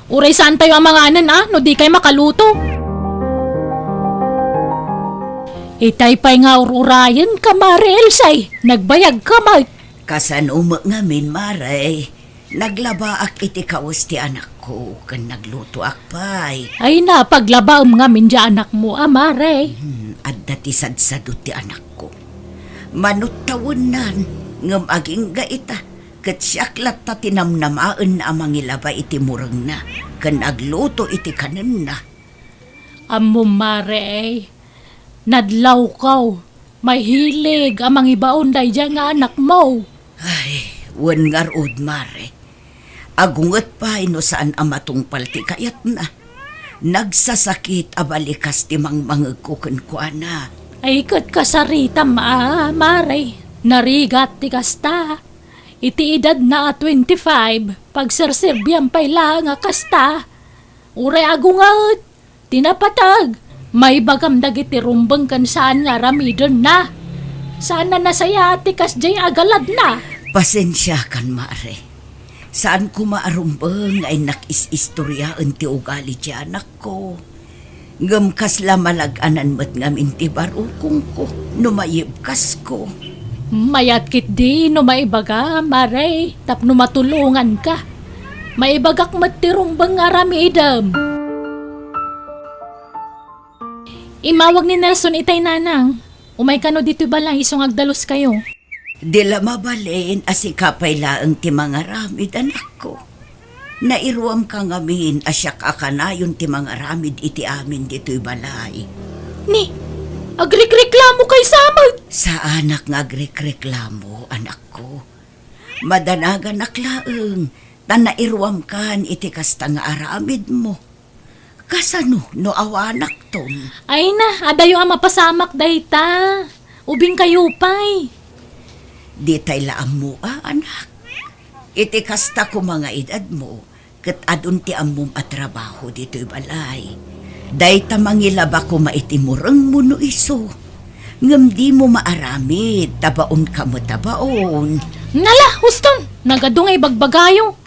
Uray saan tayo ang mga anan no di kay makaluto. Itay pa'y nga ururayan ka, Mare Elsay. Nagbayag ka, Mark. Kasan ngamin, Maray. Naglabaak iti kawas ti anak ko. Kan nagluto akpay. Ay na, paglaba nga minja anak mo, Mare. At dati sadsadot ti anak ko. Manut tawanan. Ngam aging gaita. Kat siyaklat ta tinamnamaan na amang ilaba iti murang na. Kan agluto iti kanan na. Amo, Mare. Nadlaw kaw. May hilig amang ibaon day dyan nga anak mo. Ay, wan nga rood, Mare. Agungat pa ino saan amatong palti kayat na. Nagsasakit abalikas ti mangmangag ko kuana. Ay kat kasarita, Mare. Narigat ti kasta. Iti edad na 25. Pagserserbyang pay lang nga kasta. Uray agungat. Tinapatag. May bagam dagiti rumbang kan saan nga ramidon na. Saan na nasaya ati kas jay agalad na. Pasensya kan, Mare. Saan ko maarumbang ay nakis-istoryaan ti ugali ti anak ko. Ngam kasla malaganan mat ngamin ti barukong ko, numayibkas ko. Mayat kit di no maibaga, Mare. Tapno matulungan ka. Maibagak mat ti rumbang nga ramidam. Imawag ni Nelson itay nanang. Umay kano dito balay isong agdalos kayo. Dila mabalin asikapay laang ti mga ramid anak ko. Nairuam ka ngamin asyak akanayon ti mga ramid iti amin dito'y balay. Ni, agrekreklamo kay samad. Sa anak nga agrekreklamo, anak ko. Madanagan aklaang, na nairuam kan iti kasta nga aramid mo. Kasano no awanak ton? Ay na, adayo ang mapasamak dayta. Ubing kayo pay. Di tay laam mo anak. Iti kasta ko mga edad mo, kat adun ti amom at trabaho dito'y balay. Dayta mangilaba ko maitimurang mo no iso. Ngam di mo maaramid, tabaon ka mo tabaon. Nala, Huston, nagadungay bagbagayo.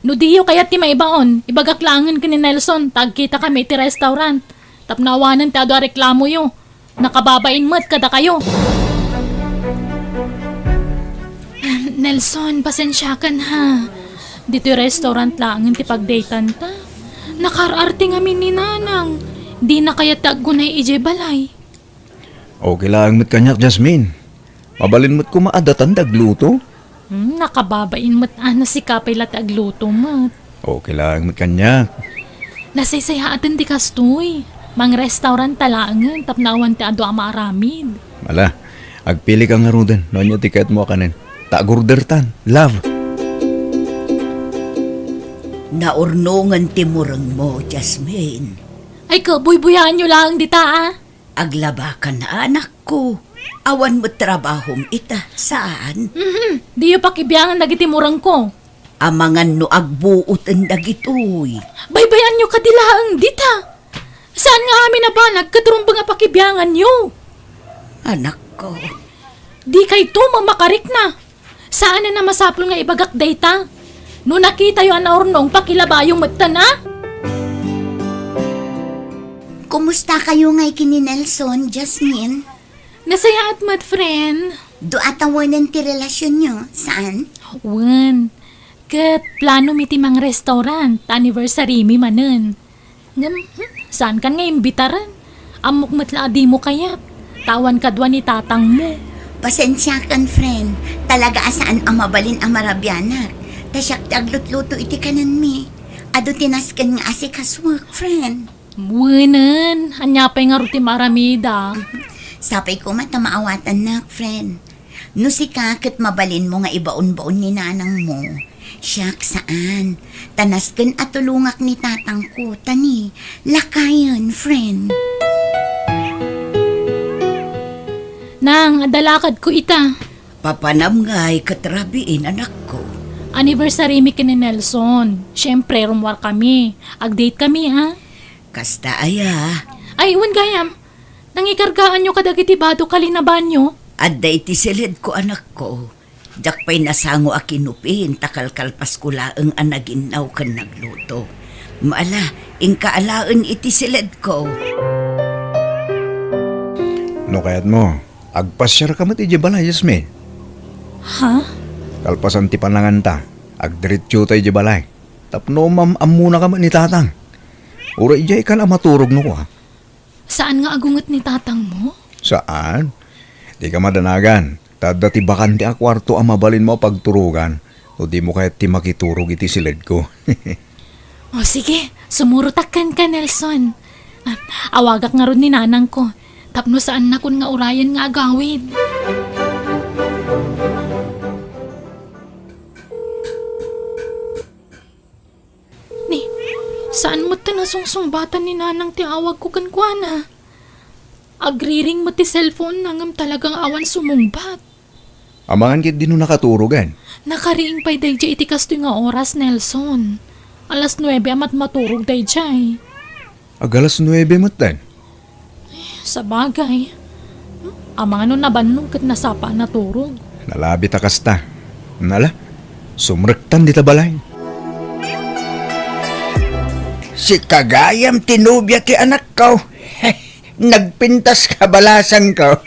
No diyo kaya ti maibaon, ibagaklangan ka ni Nelson, tagkita kami ti restaurant. Tapnawanan ti ado reklamo yo. Nakababain mo't kada kayo. Nelson, pasensya ka ha. Dito yung restaurant lang ti pagdaytan ta. Nakararte nga ni nanang. Di na kaya taggunay ije balay. Okay lang mo't kanyak, Jasmine. Mabalin mo't kumaadatan dagluto. Nakababain mo't si kapay lat agluto mo't. Okay lang mo't kanyak. Nasaysaya atin di kastoy. Mang restaurant talangan tapnawan ti ado amaramid. Mala, agpili ka nga rudan. Noon yung tiket mo kanin. Tagurdertan, love. Naurnongan ti murang mo, Jasmine. Ay kabuy-buyan nyo lang dita Aglaba ka na anak ko. Awan mo trabahom ita. Saan? Di yung pakibiyangan nagitimurang ko. Amangan no agbuot ang dagitoy. Baybayan nyo kadilaang dita. Saan nga amin na ba nagkatrumbang nga pakibiyangan nyo? Anak ko. Di kay to mamakarik na. Saan na masapol nga ibagak dayta? No nakita yung anaurnong pakilabayong mata na? Kumusta kayo ngay kini Nelson, Jasmine? Nasaya at mad friend. Do atawanan ti relasyon nyo? Saan? Wan. Kat plano mi ti mang restaurant. Anniversary mi manen. Saan kan nga imbitaran? Amok matla di mo kayat. Tawan kadwa ni tatang mo. Pasensya kan, friend. Talaga asaan ang mabalin ang marabyanak. Tasyak taglutluto iti kanan mi. Ado tinaskan nga asikaswak, friend. Buwanan. Anyapay nga ruti maramida. Sapay ko mata maawatan na, friend. No si kakit mabalin mo nga ibaon-baon ni nanang mo. Siyak saan? Tanaskan at tulungak ni tatang ko, tani. Lakayan, friend. Nang, adalakad ko ita. Papanam nga'y katrabiin anak ko. Anniversary mi kini Nelson. Siyempre, rumwar kami. Ag-date kami, ha? Kasta aya. Ay, iwan gayam. Nangikargaan nyo kadagiti bado kalinaban nyo. Adda iti silid ko anak ko. Jak pa'y nasango a kinupin, takalkalpas ko laeng anaginaw kan nagluto. Maala, ingkaalaan iti silid ko. No kayat mo, agpasyar ka mo ti balay, Jasmine. Ha? Kalpasan ti panangan ta, agdiretso tayo di balay. Tapno muna ka man ni tatang. Ura ijay ka na maturog no ko ha. Saan nga agungot ni tatang mo? Saan? Di ka madanagan. Tada ti bakan ti akwarto ang mabalin mo pagturugan. O di mo kahit ti makiturog iti silid ko. O sige, sumurutakkan ka, Nelson. Awagak nga ron ni nanang ko. Tapno saan na kun nga urayan nga agawid. Ni, saan mo ta nasungsungbatan ni nanang ti awag ko kankwana? Agriring mo ti cellphone nangam talagang awan sumungbat. Amangan kit di no nakaturogan. Nakariing pa'y day iti kasto nga oras, Nelson. Alas 9 amat maturog day jay. Agalas 9 matan. Sa bagay. Amangan no nabanong kat nasapa na turog. Nalabi ta kasta. Nala, sumrektan di ta balay. Si Kagayam tinubya ti anak ko. Nagpintas kabalasan ko.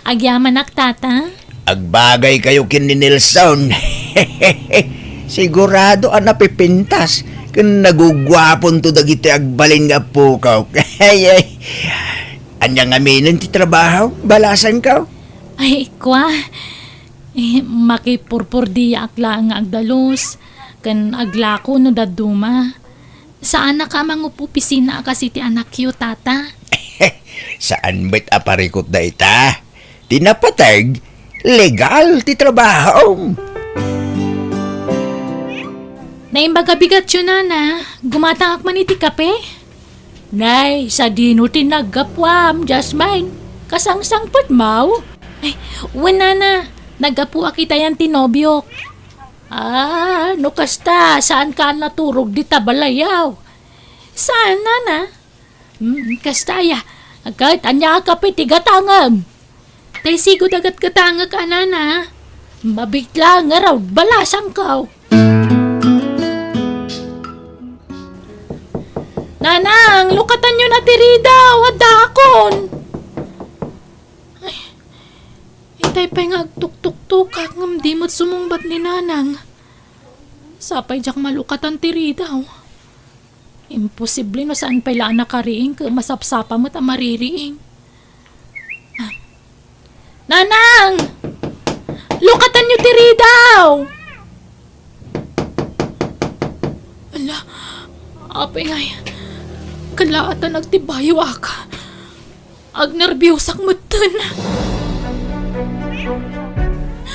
Agyaman ak, tata. Agbagay kayo kin ni Nelson. Sigurado ang napipintas. Kung nagugwapon to dagiti agbalin nga po ka. Anyang aminin ti trabaho? Balasan ka? Ay, kwa. Makipurpur di akla nga agdalos. Kan aglako no daduma. Saan na ka mangupupisina kasi ti anak yu, tata? Saan ba't aparikot da ita? Tinapatag, legal ti trabaho. Naimbaga-bigat yun, nana. Gumatangak man iti kape? Nay, sa dino tinagapwam, Jasmine. Kasangsangpot mau. Ay, wala na. Nagapu kita yan tinobyok. No kasta, saan ka naturog di tabalayaw? Saan, nana? Kasta ya, agad anya ka tigatangam. Tay sigod agat katanga ka, nana. Mabigla nga raw, balasang ka. Nanang, lukatan nyo na tirida, wadakon. Ay, itay pa'y nga agtuk-tuk-tukak ngam di mo't sumungbat ni nanang. Sapay jak malukatan tirida. Imposible no saan pa'y laan nakariing ka masapsapa mo't amaririing. Nanang! Lukatan nyo tirida! Ala, apay nga yan. Kalaatan nagtibayo aka. Agnerbiyosak mo dun.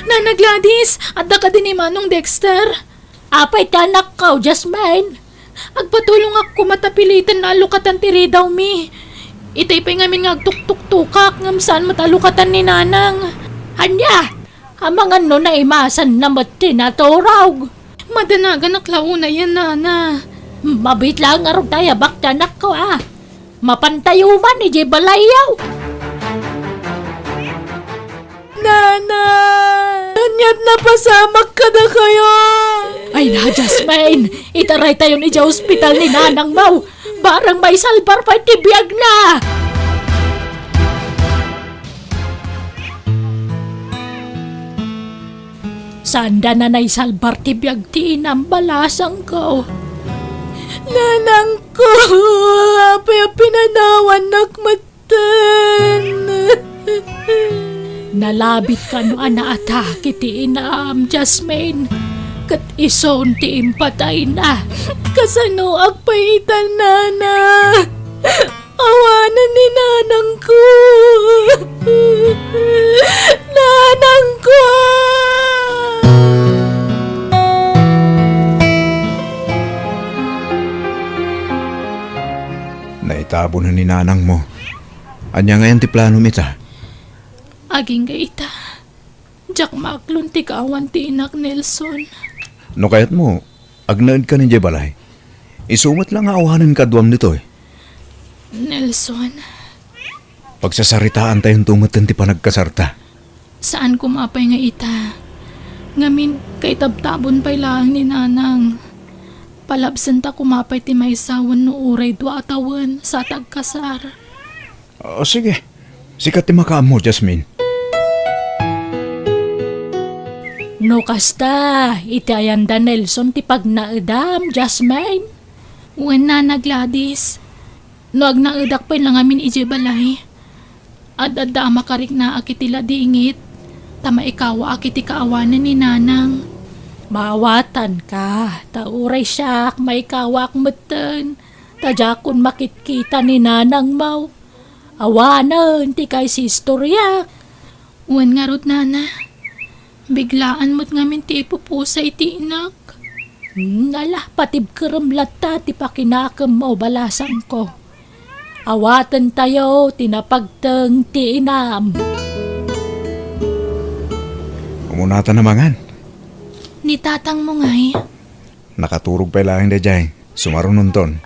Nana Gladys, adda ka din ni Manong Dexter. Apay tanak ka, Jasmine. Agpatulong ako matapilitan na alukatan tiri daw mi. Itay pa ngamin nga agtuk-tuk-tukak ngam saan matalukatan ni Nanang. Hanya, hamangan no na imasan na matinaturaw. Madanagan naklauna yan, Nana. Mabit lang nga rin tayo baktanak ko Mapantayuman ni Balayaw. Nana! Anyat na pasamak ka na kayo! Ay na, Jasmine. Itaray tayo ni hospital ni Nanang Mau. Barang may salbar pa tibiyag na. Sanda na naisalbar tibiyag ti inambalasang ko. Nanang ko! Apay pinanawan nakmatan! Nalabit ka no anaatake ti inaam, Jasmine. Kat ison ti impatay na. Kasano agpaitan, Nana? Awanan ni Nanang ko! Nanang ko! Naitabo na ni nanang mo. Anya ngayon ti plano mita? Aging gaita. Jak maklon ti kawan ti inak Nelson. No kayat mo, agnaid ka ninjay balay. Isumat lang awahanan kadwam nito eh. Nelson, Pagsasaritaan tayong tumatan ti panagkasarta. saan kumapay nga ita? Ngamin, kay tabtabon pa'y lang ni nanang. Palabsan ta kumapay ti may sawan no uray 2 taon sa tagkasar. O sige, sikat ti makaam mo, Jasmine. No kasta, iti ayanda Nelson ti pagnaedam, Jasmine. Wen na Gladys. No agnaudak pa'y lang amin ije balay. Adada makarik na akitila dingit. Tama ikaw akiti kaawanan ni nanang. Maawatan ka, tauray siyak, may kawak meten. Tajakon makitkita ni nanang mau. Awanan, ti kay si istorya. Wen nga rod nana. Biglaan mo't ngamin ti ipupusa iti inak. Nala, patib kerem lata ti pakinakam mo balasan ko. Awatan tayo, tinapagteng ti inam. Umunata namangan. Ni tatang mo ngay. Nakaturog pa lang da jay. Sumarunong ton.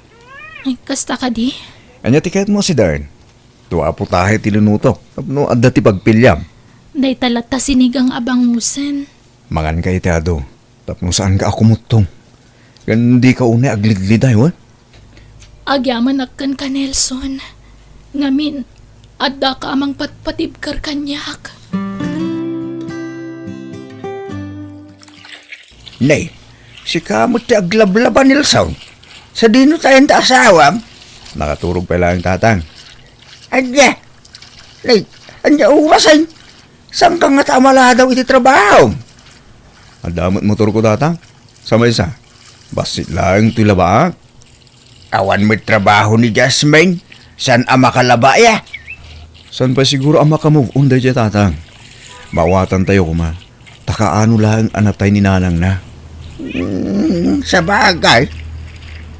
Ay, kasta ka di. Anya tiket mo si Darn. Tuwa po tahe tilunutok. Tapno adda ti pagpilyam. Day talata sinigang abangusan. Mangan ka itiado. Tapno saan ka akumutong. Hindi ka une aglidliday, wa? Agyaman akkan ka Nelson. Ngamin, adda ka amang patpatibkar kanyak. Nay, si kamot ti aglablaban Nilson. Sa dino tayong taasawam? Nakaturog pa lang tatang. Anya, nay, anya uwasan. Saan ka nga tamala daw iti trabaho? Adamot motor ko tatang. Sama isa. Basit lang ito labak. Awan mo't trabaho ni Jasmine. San ama kalaba ya? San pa siguro ang makamove on day tatang. Mawatan tayo kuma. Takaano lang anatay ni nanang na. Sa bagay.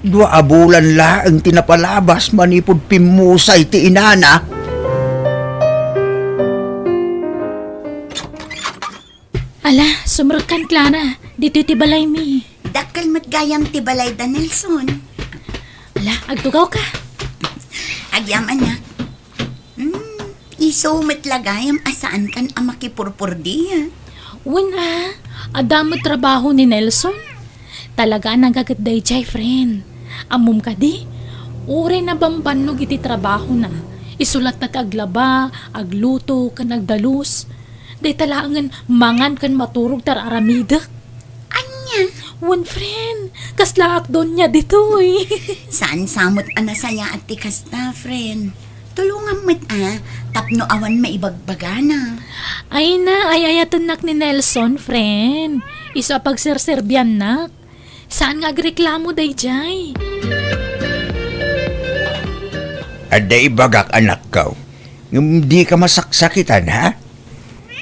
2 bulan lang tinapalabas manipod pimusay ti inana. Ala, sumurkan Clara. Dito ti balay mi. Dakal matgayam ti balay da Nelson. Ala, agtugaw ka. Agyam anak. Iso matlagayam asaan kan ang makipurpurdi ha? Wen adamo trabaho ni Nelson. Talaga nagagatday jay friend. Amum ka di. Ure na bambanog iti trabaho na. Isulat na aglaba, agluto, kan nagdalus. Day talangan mangan kan maturog tar aramida. Anya, Wen friend, kasla akdon niya dito eh. saan samot anasaya at tikasta, friend? Tulungan mo't tapno awan maibagbagana. Ay na, ay ayatan nak ni Nelson, friend. Isa pagserserbian nak. Saan nga agreklamo day jay? Ada ibagak anak ko. Hindi ka masaksakitan, ha?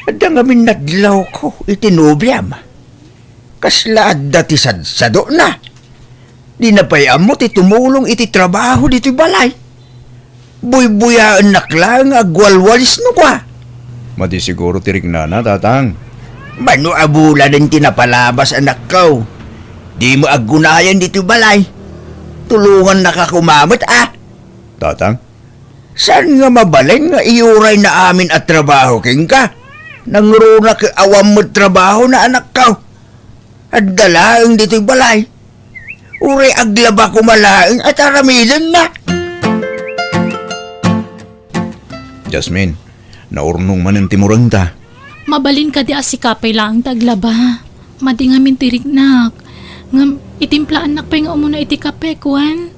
Ada nga minadlaw ko itinubyam. Kasla adda ti sadsado na. Di na payam mo ti tumulong iti trabaho dito balay. Buy-buyaan naklang agwalwalis no kwa. Madi siguro tirik na tatang. Mano abula din tinapalabas anak ko. Di mo agunayan dito balay. Tulungan nakakumamot Tatang? Saan nga mabaleng nga iuray na amin at trabaho king ka? Nangruna ka awam mo trabaho na anak ko. At dalaang dito'y balay. Uray aglaba ko malaing at aramilan na. Jasmine, naurnong man ang timurang ta. Mabalin ka di asikapay lang taglaba. Madi nga mintiriknak. Ngam itimplaan nak pa nga umuna iti kape, kuwan.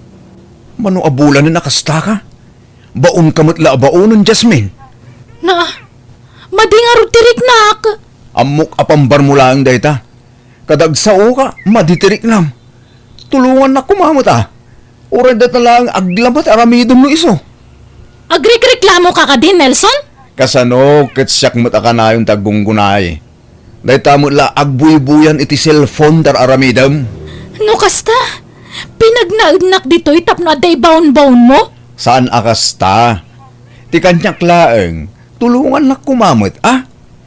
Mano abulan na nakasta ka? Baon kamatla baonon, Jasmine. Na, madi nga rutiriknak. Amok apambar mo lang dayta. Kadagsao ka, maditirik nam. Tulungan na kumamot Uray dat na lang aglabat aramidom no iso. Agrik-reklamo ka din, Nelson? Kasano, ketsyak mata ka na yung tagunggunay. Dayta mo la agbuy-buyan iti cellphone tar aramidom. No kasta, pinagnaudnak dito'y tapno aday baon-baon mo? Saan akasta? Ti kanyak laeng, tulungan na kumamot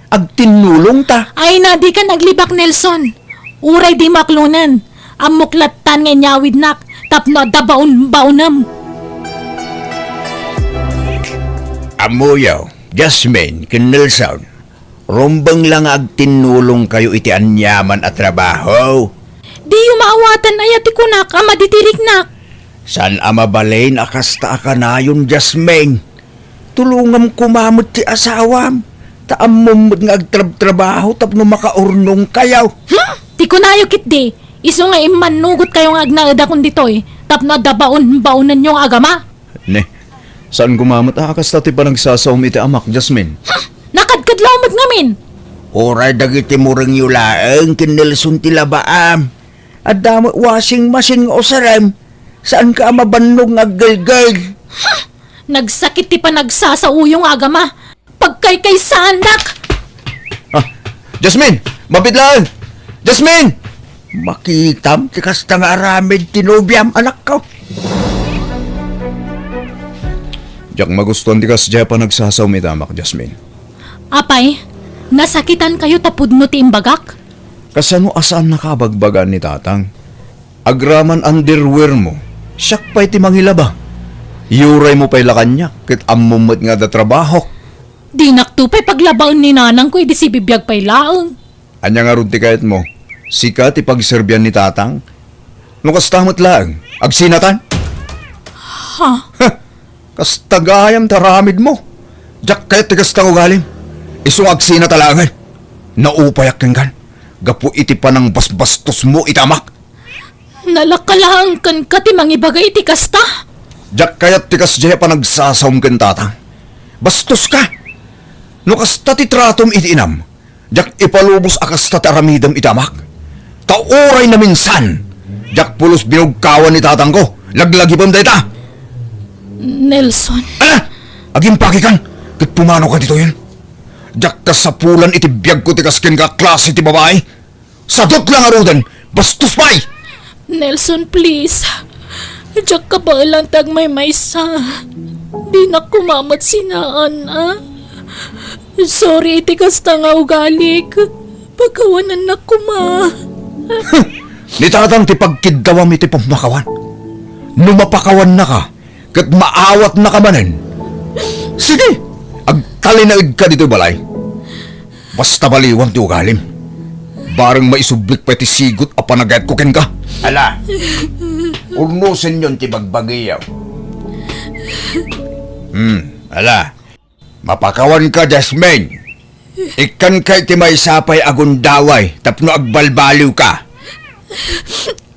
Agtinulong ta. Ay na, di ka naglibak, Nelson. Uray di maklunan. Amuklatan nga nyawid nak. Tapno da baon-baonam. Amuyaw, Jasmine, Nelson. Rumbang lang ag tinulong kayo iti anyaman at trabaho. Di yung maawatan ay ati kunak, ama ditirik nak. San amabalain akasta ka na yun, Jasmine? Tulungam kumamot ti asawam. Taamumod nga agtrabaho tapno makaurnong kayaw. Ti kunayo kit di. Iso nga imanugot kayo nga agnaada kung ditoy. Tapno da baon-baonan yung agama. Ne, saan gumamot akasta ti pa nagsasawm iti amak, Jasmine? Nakadkadlaw mat ngamin. Oray dagiti murang yulaang kinilsun ti labaam. At damo washing machine o saram. Saan ka mabannog nga galgal? Nagsakit ti pa nagsasauyong agama. Pagkay sanak. Ah, Jasmine! Mabidlaan! Jasmine! Makitam ti kasta nga aramid tinubyam anak ko. Diyak magustuhan ti kas pa nagsasawm iti amak, Jasmine. Apay, nasakitan kayo tapod no ti imbagak? Kasano asaan nakabagbagan ni tatang? Agraman underwear mo, siyak pa'y ti mangilaba. Yuray mo pa'y lakanyak, kit ammumot nga da trabaho. Di naktupay paglabaon ni nanang ko, di si bibiyag pa'y laang. Anya nga ron ti kahit mo, sika ti pagserbyan ni tatang. Nukastamot lang, agsinatan. Ha? Kastagayam taramid mo. Diyak kahit ti kastang ugalim. Isong agsina talangan. Naupayak kenggan. Gapu iti pa ng basbastos mo itamak. Nalakalang kan ka ti mangibagay ti kasta. Diyak kayat ti kasjaya pa nagsasawm ken tatang. Bastos ka. No kasta ti tratom iti inam. Diyak ipalubos akasta ti aramidam itamak. Tauray na minsan. Diyak pulos binugkawan ni tatang ko. Laglagipon dayta. Nelson. Ala! Agimpaki kan. Kit pumano ka dito yun. Diyak ka sa pulan iti biyag ko ti kasken ka klase ti babae. Sadot lang arudan. Bastos pa'y! Nelson, please. Diyak ka ba lang tag may maysa? Di na kumamat sinaan, ah? Sorry, iti kasta nga ugalik. Pagkawanan na kuma. Ni tatang ti pagkidawam iti pamakawan. Numapakawan na ka, kat maawat na ka manen. Sige, agtalinaid ka dito balay. Basta baliwan ti ugalim. Barang maisublik pa ti sigot a panagayat ko ken ka. Ala, urnusin yun ti bagbagiyaw. Ala, mapakawan ka, Jasmine. Ikan kay ti may sapay agundaway, tapno agbalbaliw ka.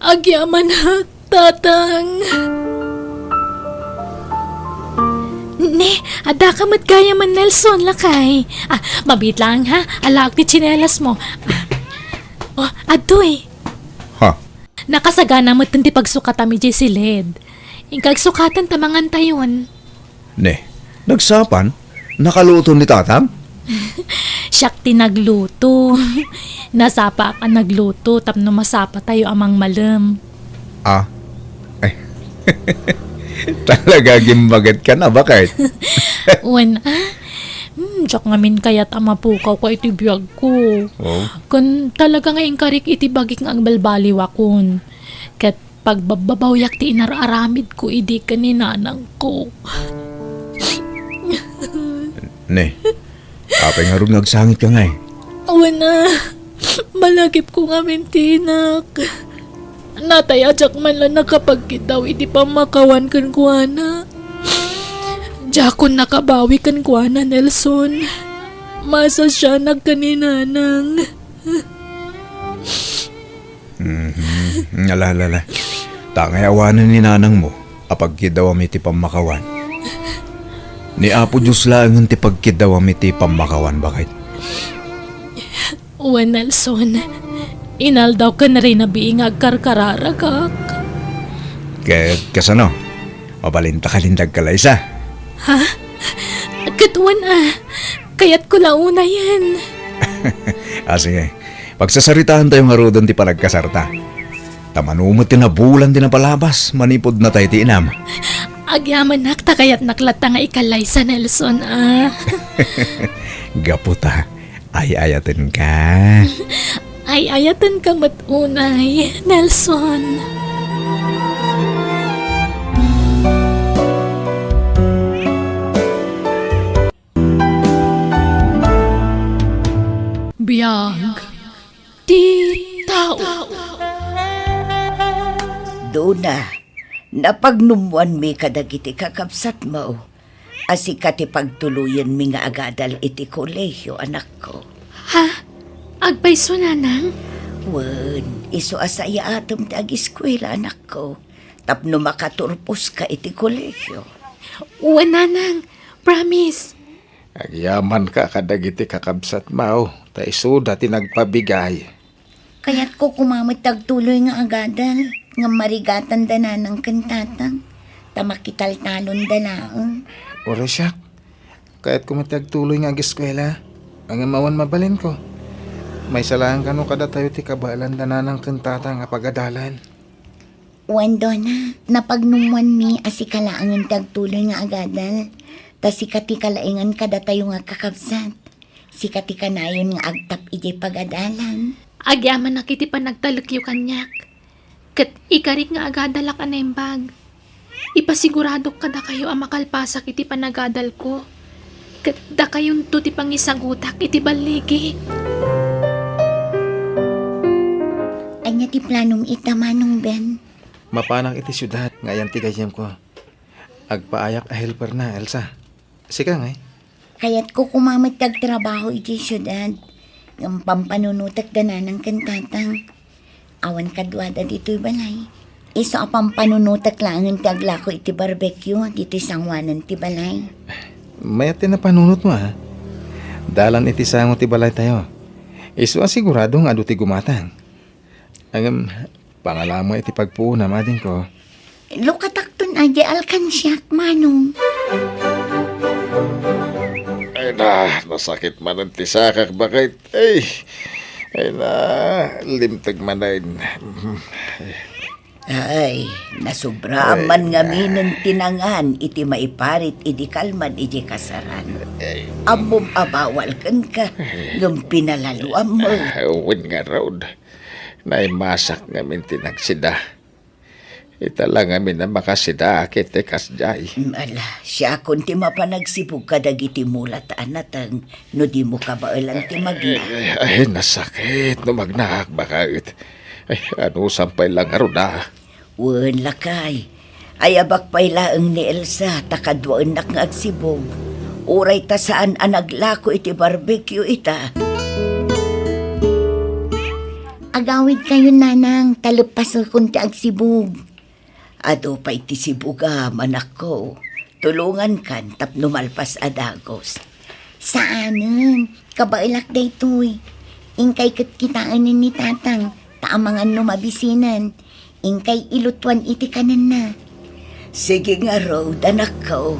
Agyaman ha, tatang. Ne, ada ka matgaya man Nelson lakay. Mabit lang ha, alaak ti tsinelas mo. Adoy. Ha? Nakasagana mo ti pagsukatami di si Led. Ingkag sukatan tamangan tayon. Ne, nagsapan? Nakaluto ni tatang? Siyak ti nagluto. Nasapa ka nagluto tapno masapa tayo amang malam. Ah, ay. Talaga gimbagat ka na, bakit? Diyak ngamin kaya't amapukaw ko iti biyag ko. Oh. Kun talaga nga ingkarik iti bagik nga ang balbaliwakon. Kat pagbabawyak ti inararamid ko idi kaninanang ko. Ne, kapay nga rin nagsangit ka nga eh. Malagip ko nga mintinak. Natayadyak man lang nakapagkitaw iti pamakawan kan kuana. Jakon nakabawi kan kuana, Nelson. Masa siya nagkaninanang. Alala. Tangay awanan ni nanang mo, apagkidawam iti pamakawan. Ni Apo Diyos lang ang ti pagkidawam iti pamakawan, bakit? Nelson, inaldaw ka na rin na biingag karkararagak. Kasano? Mabalinta ka lindag kalaysa. Ha? Katuan kaya't ko launa yan. Sige. Pagsasaritaan tayo nga rodon ti panagkasarta. Tamanumot ti nabulan ti napalabas, manipod na tayo ti inam. Agyaman nakta kaya't naklata nga ikalay sa Nelson, Gaputa, ay-ayatin ka. Ay ayatan ka matunay, Nelson. Biyag. Di tao. Dona, napagnumuan mi kadagiti kakabsat mo. Asi ka ti pagtuluyan mi nga agadal iti kolehiyo, anak ko. Ha? Agpayso nanang? Wen, iso asaya atom ti ag-eskwela, anak ko. Tapno makaturpos ka iti kolehiyo. Uwan nanang. Promise. Agyaman ka kadagiti kakabsat mao, ta isuda ti nagpabigay. Kaya't ko kumamit tagtuloy nga agadal, nga marigatan dana ng kantatang, tamakitaltalon danaang. Oro siya, kahit kumatagtuloy nga ag-eskwela, ang amawan mabalin ko. May salahan ka no kada tayo ti kabalan na ng kantata nga pagadalan. Wando na, napagnumuan mi asikalaangan tagtuloy nga agadal, ta sikati kalaingan kada tayo nga kakabsat. Sikati kanayon nga agtap iti pagadalan. Agyaman na kiti pa nagtalakyo kanyak. Kat ikarit nga agadala ka na yung bag. Ipasigurado ka na kayo ang makalpasak iti panagadal ko. Kat da kayon to ti pangisagutak iti baligi. Anya ti planong itamanong Ben. Mapanang iti syudad, ngayon ti gayam ko. Agpaayak a helper na, Elsa. Sika nga Kaya't ko kumamit tagtrabaho iti syudad. Ng pampanunutak dana ng kantatang. Awan kadwada dito'y balay. Iso a pampanunutak lang ang taglako iti barbecue dito'y sangwanan ti balay. Mayat na panunot mo ha. Dalan iti sango ti balay tayo. Iso asigurado nga adu ti gumatang. Ang pangalamo iti pagpuuna mading ko. Lukatakton aja alkansyak manong. Ay na, nasakit man ang tisakak bakit. Ay na, limtag man na yun. Ay, nasubraman nga minang tinangan iti maiparit iti kalman iti kasaran. Amom abawal kan ka, ng pinalaluan mo. Uwin nga raod. Naimasak ngamin tinagsida. Ita lang amin na makasida kite kasjay. Ala, siya kung ti mapanagsibog ka dagiti mulat anatang, no di mo kabailan ti magna. Ay, nasakit. No magnaak bakit. Ay, ano sampay lang araw na. Wen lakay, ayabak pay laeng ni Elsa, takadwaan nak nga agsibog. Uray ta saan anaglako iti barbecue ita. Agawid kayo nanang, talupas akong ti agsibog. Ado pa iti sibugam, anak ko. Tulungan kan tapno malpas adagos. Saanan? Kabailak daytoy. Ingkay kitkitaan ni tatang, taamangan no mabisinan. Ingkay ilutuan iti kanan na. Sige nga, Rod, anak ko.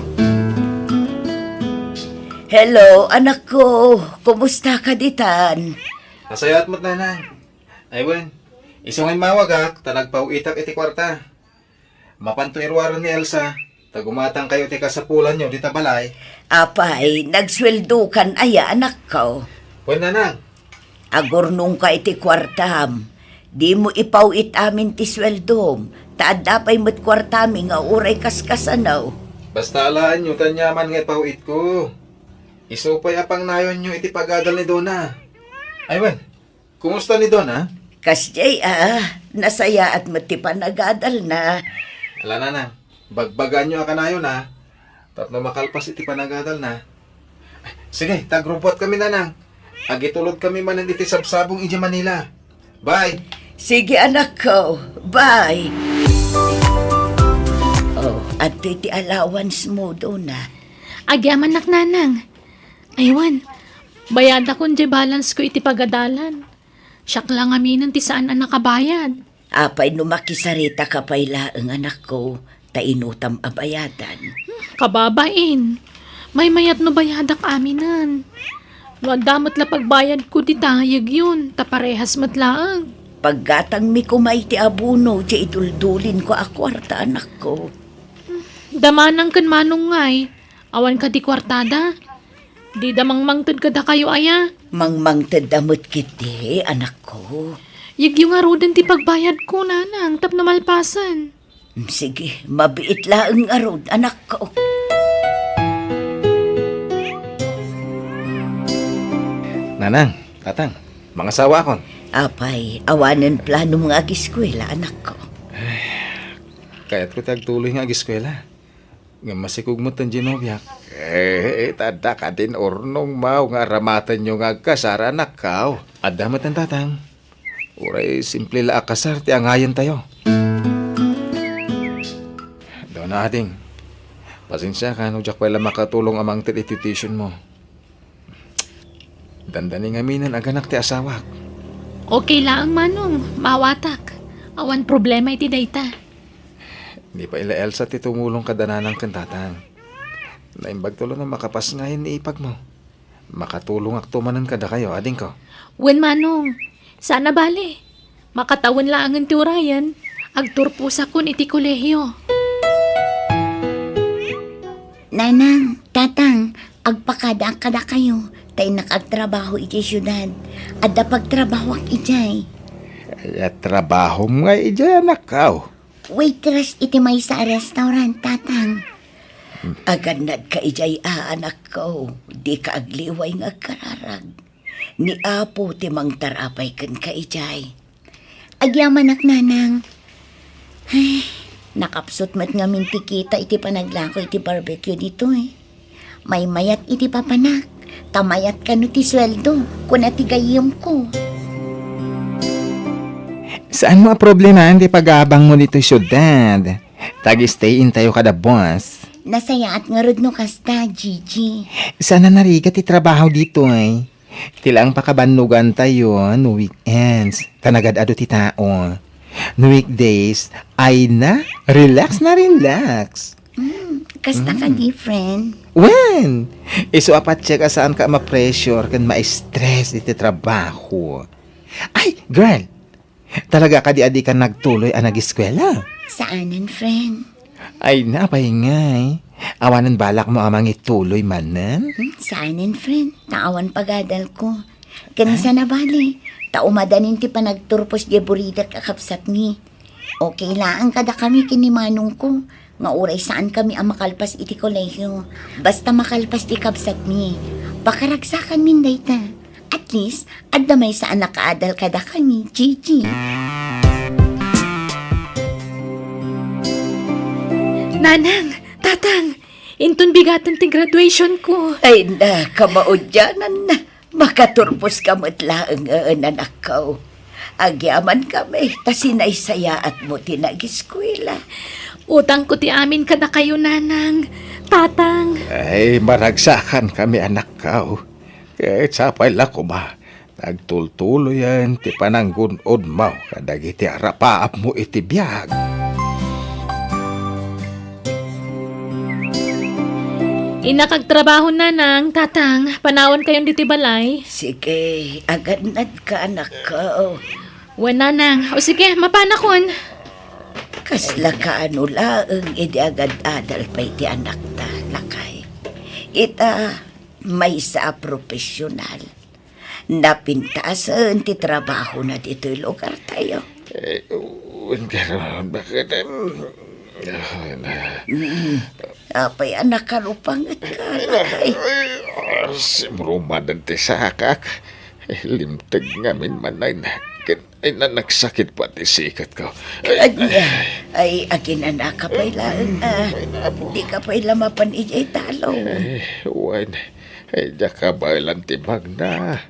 Hello, anak ko. Kumusta ka ditan? Nasayat mo't nanang. Aywan, isungay mawagak, tanagpauitak iti kwarta. Mapanto irwaro ni Elsa, tagumatang kayo ti kasapulan nyo, di tabalay. Apay, nagsweldo kan aya, anak ko. Wen nanang, Agurnong ka iti kwartam. Di mo ipawit amin ti sweldom. Taad dapay mo't kwartami nga uray kaskasanaw. basta alaan nyo, tanyaman nga ipauit ko. Isupay apang nayon nyo iti pagadal ni Donna. Aywan, kumusta ni Donna? Kasjay nasaya at matipan agadal na. Ala nanang, bagbagan nyo akanayon ha. Tapno makalpas iti panagadal na. Sige, tagrupot kami nanang. Agitulod kami man iti sabsabong iji Manila. Bye! Sige anak ko, bye. Oh, at iti allowance mo doon na. Agyaman nak nanang. Aywan, bayad akong di balance ko iti pagadalan. Siyak lang aminan ti saan ang nakabayad. Apay numakisarita ka payla ang anak ko, tainutam abayadan. Kababain, may mayat no bayadak aminan. Wadamot la pagbayad ko di tayag yun, taparehas matlaang. Paggatang mi kumay ti abuno, di ituldulin ko akwarta anak ko. Damanang kan manong ngay, awan ka di kwartada. Di damang mangtod kada kayo aya. Mangmangtad damot kiti, anak ko. Yagyo nga rodan ti pagbayad ko, nanang, tap na malpasan. Sige, mabiit laang arod, anak ko. Nanang, tatang, mga sawa kon. Apay, awanan plano mga agiskwela, anak ko. Kaya't ko tagtuloy nga ag-eskwela. Nga masikog mo tan ginobyak. Tada ka din ornong mau nga ramatan nyo nga kasara anak kao. Adamat ang tatang. Uray, simple la akasar, ti angayan tayo. Doon na ating. Pasensya ka, no jak pala makatulong amang tititution mo. Dandaning aminan aganak ti asawak. Okay lang, manong. Mawatak. Awan problema iti dayta. Hindi pa ila Elsa ti tumulong kadananang kantatang. Naimbag tulo na makapas ngayon ni ipag mo. Makatulong aktumanan kada kayo, ading ko. Wen manong. Sana bali. Makatawan lang ang turayan. Agturpusa kun iti kolehiyo. Nanang, tatang, agpakada kada kayo. Tay nakagtrabaho iti syudad. Adda pagtrabaho ak ijay. Ay, trabaho mo nga ija anak kao. Waitress iti may sa restaurant, tatang. Aganad ka ijay anak ko. Di ka agliway nga kararag. Ni Apo timang tarapay kan ka ijay. Agyaman ak nanang. Ay, nakapsot mat nga mintikita iti panaglako iti barbecue dito eh. May mayat iti papanak. Tamayat ka no ti sweldo kung natigayom ko. Saan mo ang problema hindi pag-aabang mo dito syudad? Tag-stay-in tayo kada boss. Nasaya at nga rod no kasta, Gigi. Sana narigat trabaho dito ay. Tilang pakabanugan tayo no weekends. Tanagad-ado ti tao. No weekdays ay relax. Kasta ka di, friend. When? Iso apat siya ka saan ka ma-pressure kan ma-stress iti trabaho. Ay, girl! Talaga ka di ka nagtuloy ang nag-eskwela? Saanan, friend? Ay, napahingay. Awanan balak mo amang ituloy manan? Saanan, friend? Taawan pagadal ko. Kanisa na bali. Taumadanin ti panagturpos di burida kakapsat ni. Okay lang kada kami kinimanong ko. Nga oray saan kami ang makalpas iti kolehiyo. Basta makalpas ti kapsat mi. Pakaragsakan min dayta. At least, adamay saan nakaadal kada kami, Gigi. Nanang, tatang, intun bigatan ti graduation ko. Ay na, kamaudyanan na. Makaturpos ka matlaang anak ko. Agyaman kami, tasinaysaya at mo tinagiskwela. Utang ko ti amin kada kayo, nanang. Tatang. Ay, maragsakan kami anak kao. Kahit sapay lako ba, nagtultulo yan, ti pananggunod mo, kadag iti arapaap mo iti biyag. Inakagtrabaho, nanang, tatang. Panawan kayong diti balay. Sige, aganad ka anak ko. Wen, nanang. O sige, mapanakon. Kasla ka ano laang idi agad adal pa iti anak ta lakay. Ita may sa profesional. Napintasan ti trabaho na dito lugar tayo. Bakit? Apay anak ka rupangat ka lakay. Simrumadan ti sakak. Limtag ngamin manay na. Ay nagsakit pa ti sikat ko. Ay agin anak ka pa'y lang. Di ka pa'y lamapan ijay talo. Wan, ay ka ba ilang timag na.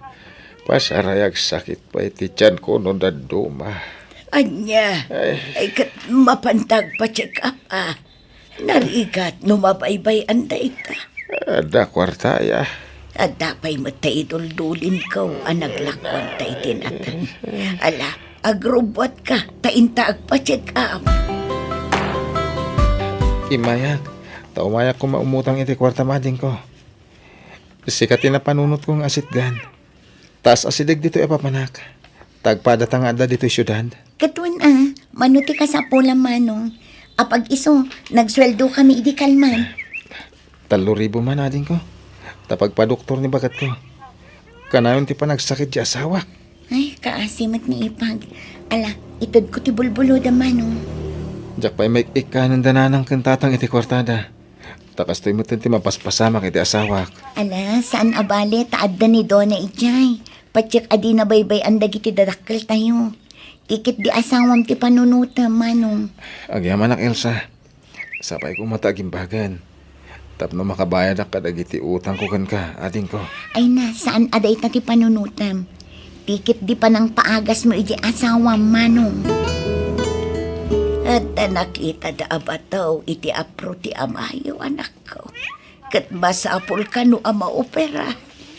Pasarayag sakit pa iti tiyan ko no daduma. Anya, ay kat mapantag pa check up Narigat no mabaybay anday ka. Ada kwartaya. At dapay matay duldulin ko ang naglakwan tayo tinatan. Ala, agrobot ka, tainta agpa-check up. Imayak, taumayak ko maumutang iti kwarta mading ko. Sikatin na panunot kong asitgan. Tas asidig dito epapanak. Tagpadatang ada dito syudad. Katwan manuti ka sa pula manong. Apag iso, nagsweldo kami idi kalman. 3,000 man ading ko. Tapag pa doktor ni bagat ko. Kanayon ti pa nagsakit di asawa. Ay, kaasimat ni Ipag. Ala, itad ko ti bulbulo da manong. Diyak pa'y may ikanan dananang kantatang iti kwartada. Takas to'y mutin ti mapaspasama kiti asawa. Ala, saan abale taadda ni Donna Ijay? Patsik adi na baybay ang dagiti dadakkel tayo. Tikit di asawam ti panunuta, manong. Agyaman ak Elsa. Sapay ko matagimbagan. Tapno makabayad ak kadagiti utang ko kan ka, ading ko. Ay na, saan aday ta ti panunutam? Tikit di pa nang paagas mo iji asawam, manong. At nakita da abataw iti apro ti amayo, anak ko. Kat masapol ka no ama opera.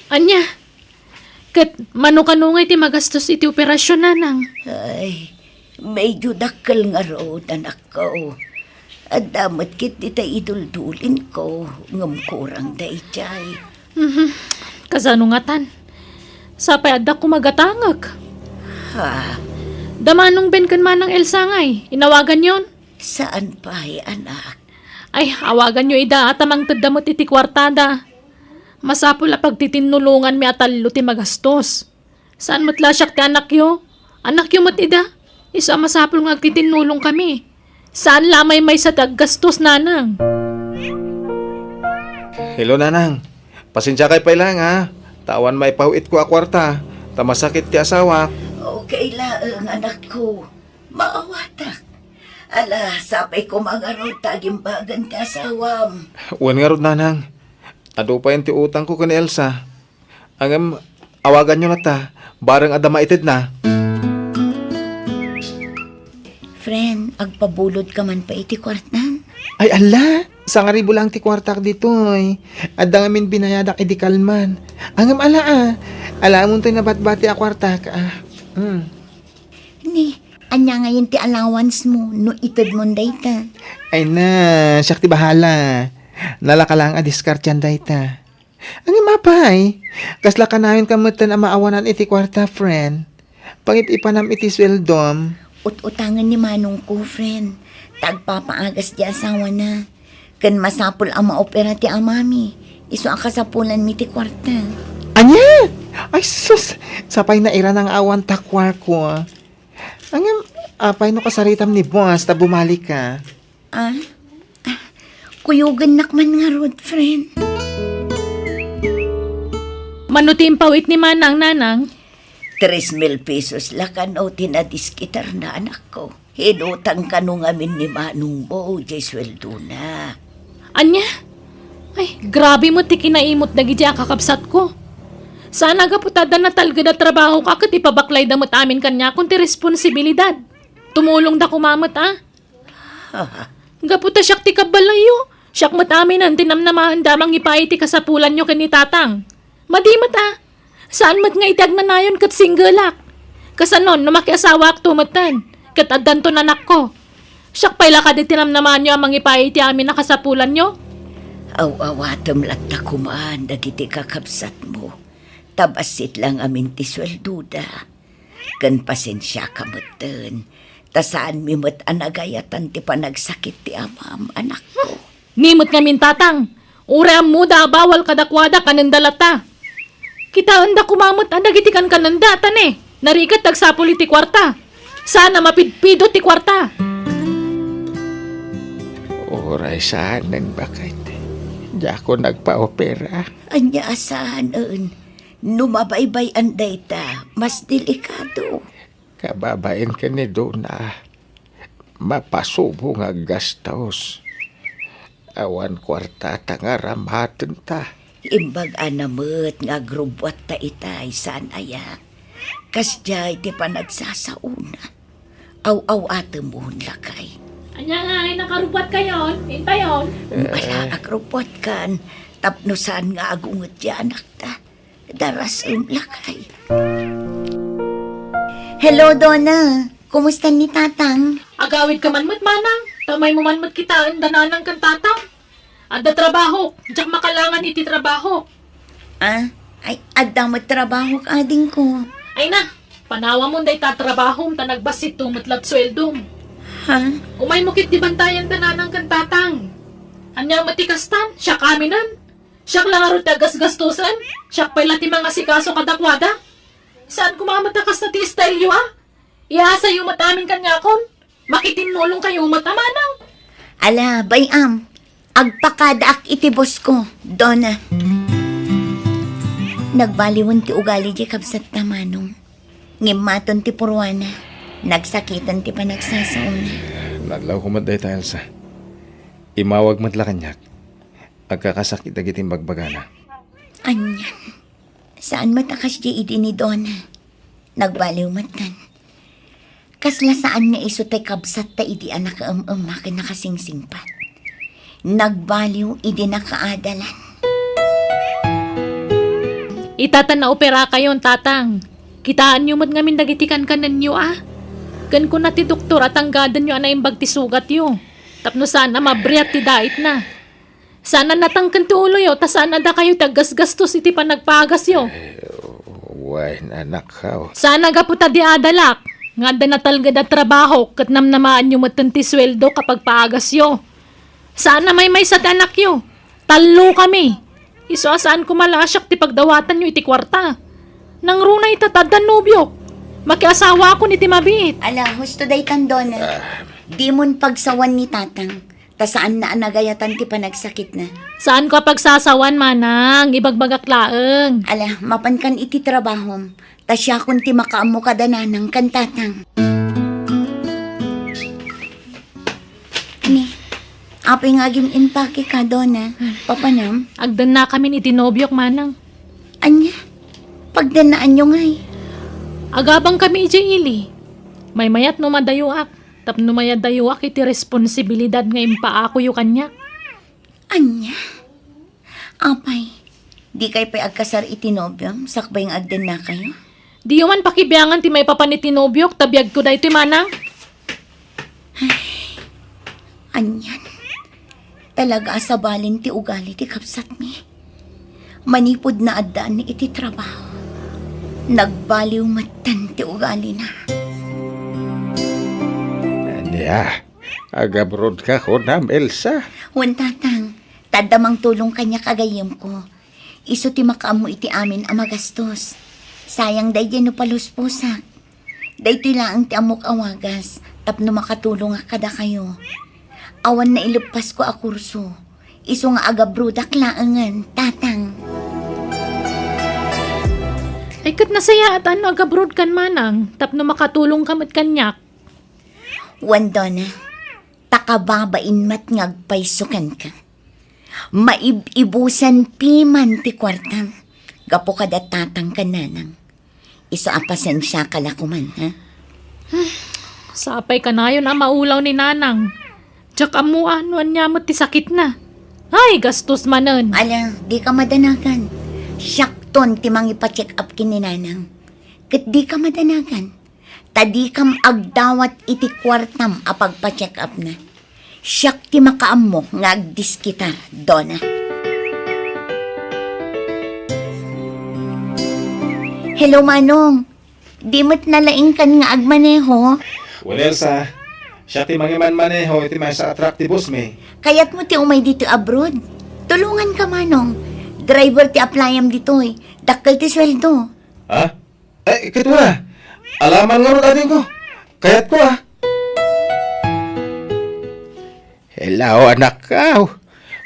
Anya, kat mano-kanungay ti magastos iti operasyon nanang. Ay, medyo dakkel nga road, anak ko. At damat kit ita idul-dulin ko, ngam kurang da ijay. Kasano nga tan? Sapay adda ko magatangag. Ha, Damanong ben kan manang Elsa ngay, inawagan yon. saan pa anak? Ay, awagan nyo ida at amang tadamot iti kwartada. Masapol a pagtitinulungan mi atallo ti magastos. Saan matla siyak ti anak yo? Anak yo mat ida. Isa masapol nga agtitinulong kami. Saan lamay may sa daggastos nanang? Hello nanang. Pasensya kay pailang ha. Tawan may pauit ko a kwarta. Tamasakit ti asawa. Okay laang, anak ko. Maawata. Ala, sapay ko mga rod, tagimbagan ka sawam. Uwan nga rod nanang. Ado pa yung ti utang ko kan Elsa. Angam, awagan nyo na ta. Barang adama itid na. Friend, agpabulod ka man pa iti kwartan. Ay ala, sangaribo lang ti kwartak ditoy. Adda ngamin binayadak idi kalman. Angam ala ah. Ala mo to'y nabatbati a kwartak ah. Ni, anya ngayon ti allowance mo, no itad mo dayta. Ay na, siyak ti bahala. Nalaka lang a discard yan dayta. Ang mapay, kasla ka namin kamutan ang maawanan iti kwarta, friend. Pangit ipanam iti sweldom. Ut-utangan ni manong ko, friend. Tagpapaagas di asawa na. Kan masapol ang maopera ti amami. Iso ang kasapulan mi ti kwarta. Anya! Ay sus! Sapay na ira ng awan takwar ko. Ang apay no kasaritam ni boss, ta bumalik ka. Ah? Kuyugan nakman nga rod, friend. Manutimpawit ni manang nanang. 3,000 pesos lakan o tinadiskitar na anak ko. Hinutang ka nung amin ni manong mo, jay sweldo na. Anya? Ay, grabe mo ti kinaimot na gidya kakabsat ko. Sana gaputada na talga na trabaho ka kat ipabaklay damot amin kanya kung ti responsibilidad. Tumulong da kumamot ah. Gaputa siyak ti kabalayo. Siyak mat amin ang tinamnamahan damang ipay ti kasapulan nyo kani tatang. Madimat ah. Saan mat nga itag na nayon kat singlak. Kasanon, numakiasawa ak tumatan. Kat addan to nanak ko. Siyak pay lakad tinamnamahan nyo amang ipay ti amin na kasapulan nyo. Aw-awatam latta kumaan dagiti kakabsat mo. Tabasit lang amin ti swelduda. Kan pasensya ka matan. Tasaan mi mat anagayatan ti panagsakit ti amam anak ko. Nimot ngamin tatang. Ure ang muda bawal kadakwada kanandalata. Kita anda kumamot anda gitikan kanandatan eh. Narikat tagsapuli ti kwarta. Sana mapidpido ti kwarta. Oray saanan bakit? Di ako nagpa-opera. Anya asahan numabaybay ang data, mas delikado. Kababain ka ni Dona. Mapasubo nga gastos. Awan kwarta ta nga ramhaten ta. Imbag anamot nga grubwat ta itay saan aya. Kasjay ti panagsasauna. Aw-aw atemun lakay. Anya nga ay nakarupat kayon. Intayon. Wala agrubwat kan. Tapnusan nga agungot ya anak ta. Daras lakay. Hello, Donna. Kumusta ni Tatang? Agawid ka man manang. Tamay mo man kitaan dananang kan tatang. Ada trabaho. Diyak makalangan iti trabaho. Ah? Ay, adang magtrabaho ka ading ko. Ay na. Panawa mo day tatrabaho. Tanagbasit tumatlat sweldong. Ha? Umay mo kit di bantayan dananang kan tatang. Anya matikastan. Siya kaminan. Siyak lang aro tagas-gastusan. Siyak pala ti mga sikaso kadakwada. Saan kumamatakas na ti style yu Iasa yung matamin kan nga kon. Makitinulong kayo matamanang. Ala, bayam. Agpakadaak iti boss ko, Donna. Nagbaliwan ti ugali di kabsat tamanong. Ngimaton ti purwana. Nagsakitan ti panagsasauna. Nadlaw ko matday tayo sa. Imawag matla kanyak. Agkakasakit agiting bagbagana. Anyan. Saan matakas di idi ni Donna? Nagbaliw matan. Kasla saan nga iso tay kabsat ta idi anak makin nakasingsingpat. Nagbaliw idi nakaadalan. Itatan na opera kayon, tatang. Kitaan nyo mat ngamin dagitikan kanan nyo Kan ko na ti doktor at anggadan nyo ana imbag ti sugat yo. Tapno sana mabriat ti dait na. Sana natangkan ti ulo yo, ta sana da kayo tagas-gastos iti panagpagas yo. Uy, anak ka. Sana gaputa di adalak. Nga da natalga da trabaho kat namnamaan nyo matan ti sweldo kapag paagas yo. Sana may sa anak yo. Talo kami. Iso asaan ko malasyak ti pagdawatan nyo iti kwarta. Nang runay tatadan nobyo. Makiasawa ako ni ti mabiit. Ala, husto day Donna. Di mon pagsawan ni tatang. Ta saan na anagayatan ti panagsakit na. Saan ko pagsasawan manang? Ibagbagak laeng. Ala, mapankan iti trabahom. Ta siya kun ti makaamo kadananang kan tatang. Ni, apay nga aging impake ka, Donna. Papanam? Agdan na kami ni tinobyok manang. Anya, pagdanaan nyo nga'y. Agabang kami ili. May mayat no madayuak. Tapno mayadayuak iti responsibilidad nga impaako yu kanya. Anya? Apay, di kay pa'y agkasar itinobyom, sakbay ng agdan na kayo? Di man pakibiyangan ti may papanitinobyok, tabiyag ko da ito manang. Anyan, talaga asabalin ti ugali ti kapsat mi. Manipod na addaan ni iti trabaho. Nagbaliw matan ti ugali na. Anya, agabrod ka ko nam, Elsa. Wan tatang, tadamang tulong kanya kagayem ko. Iso ti makaamo iti amin ang magastos. Sayang day no paluspusak. Day ti laang ti amok awagas, tapno makatulong kada kayo. Awan na ilupas ko a kurso. Iso nga agabrodak laangan, tatang. Ay kat nasaya at ano agabrod kan manang, tapno makatulong kamat kanyak. Wan Donna, takababain mat ngagpaysukan ka. Maibusan piman ti kwartang. Gapo kada tatang kananang. Iso apasen siya kalakuman, ha? Sapay ka na yun maulaw ni nanang. Tsak amuan niya mo ti sakit na. Ay, gastos manen. Ala, di ka madanagan. Syakton ti mangipa-check up kininanang. Kat di ka madanagan. Tadi kam agdawat iti kwartam apag pa-check up na. Siyak ti makaammo nga agdiskitar, Donna. Hello, Manong. Di mo't nalaing kan nga agmaneho. Well, Elsa, siya ti mangiman maneho, iti may sa attractibus me. Kayat mo ti umay dito abroad. Tulungan ka, Manong. Driver ti applyam dito eh. Dakkel ti sweldo. Ha? Eh, kito alaman nga ron atin ko. Kayat ko Hello, anak ka.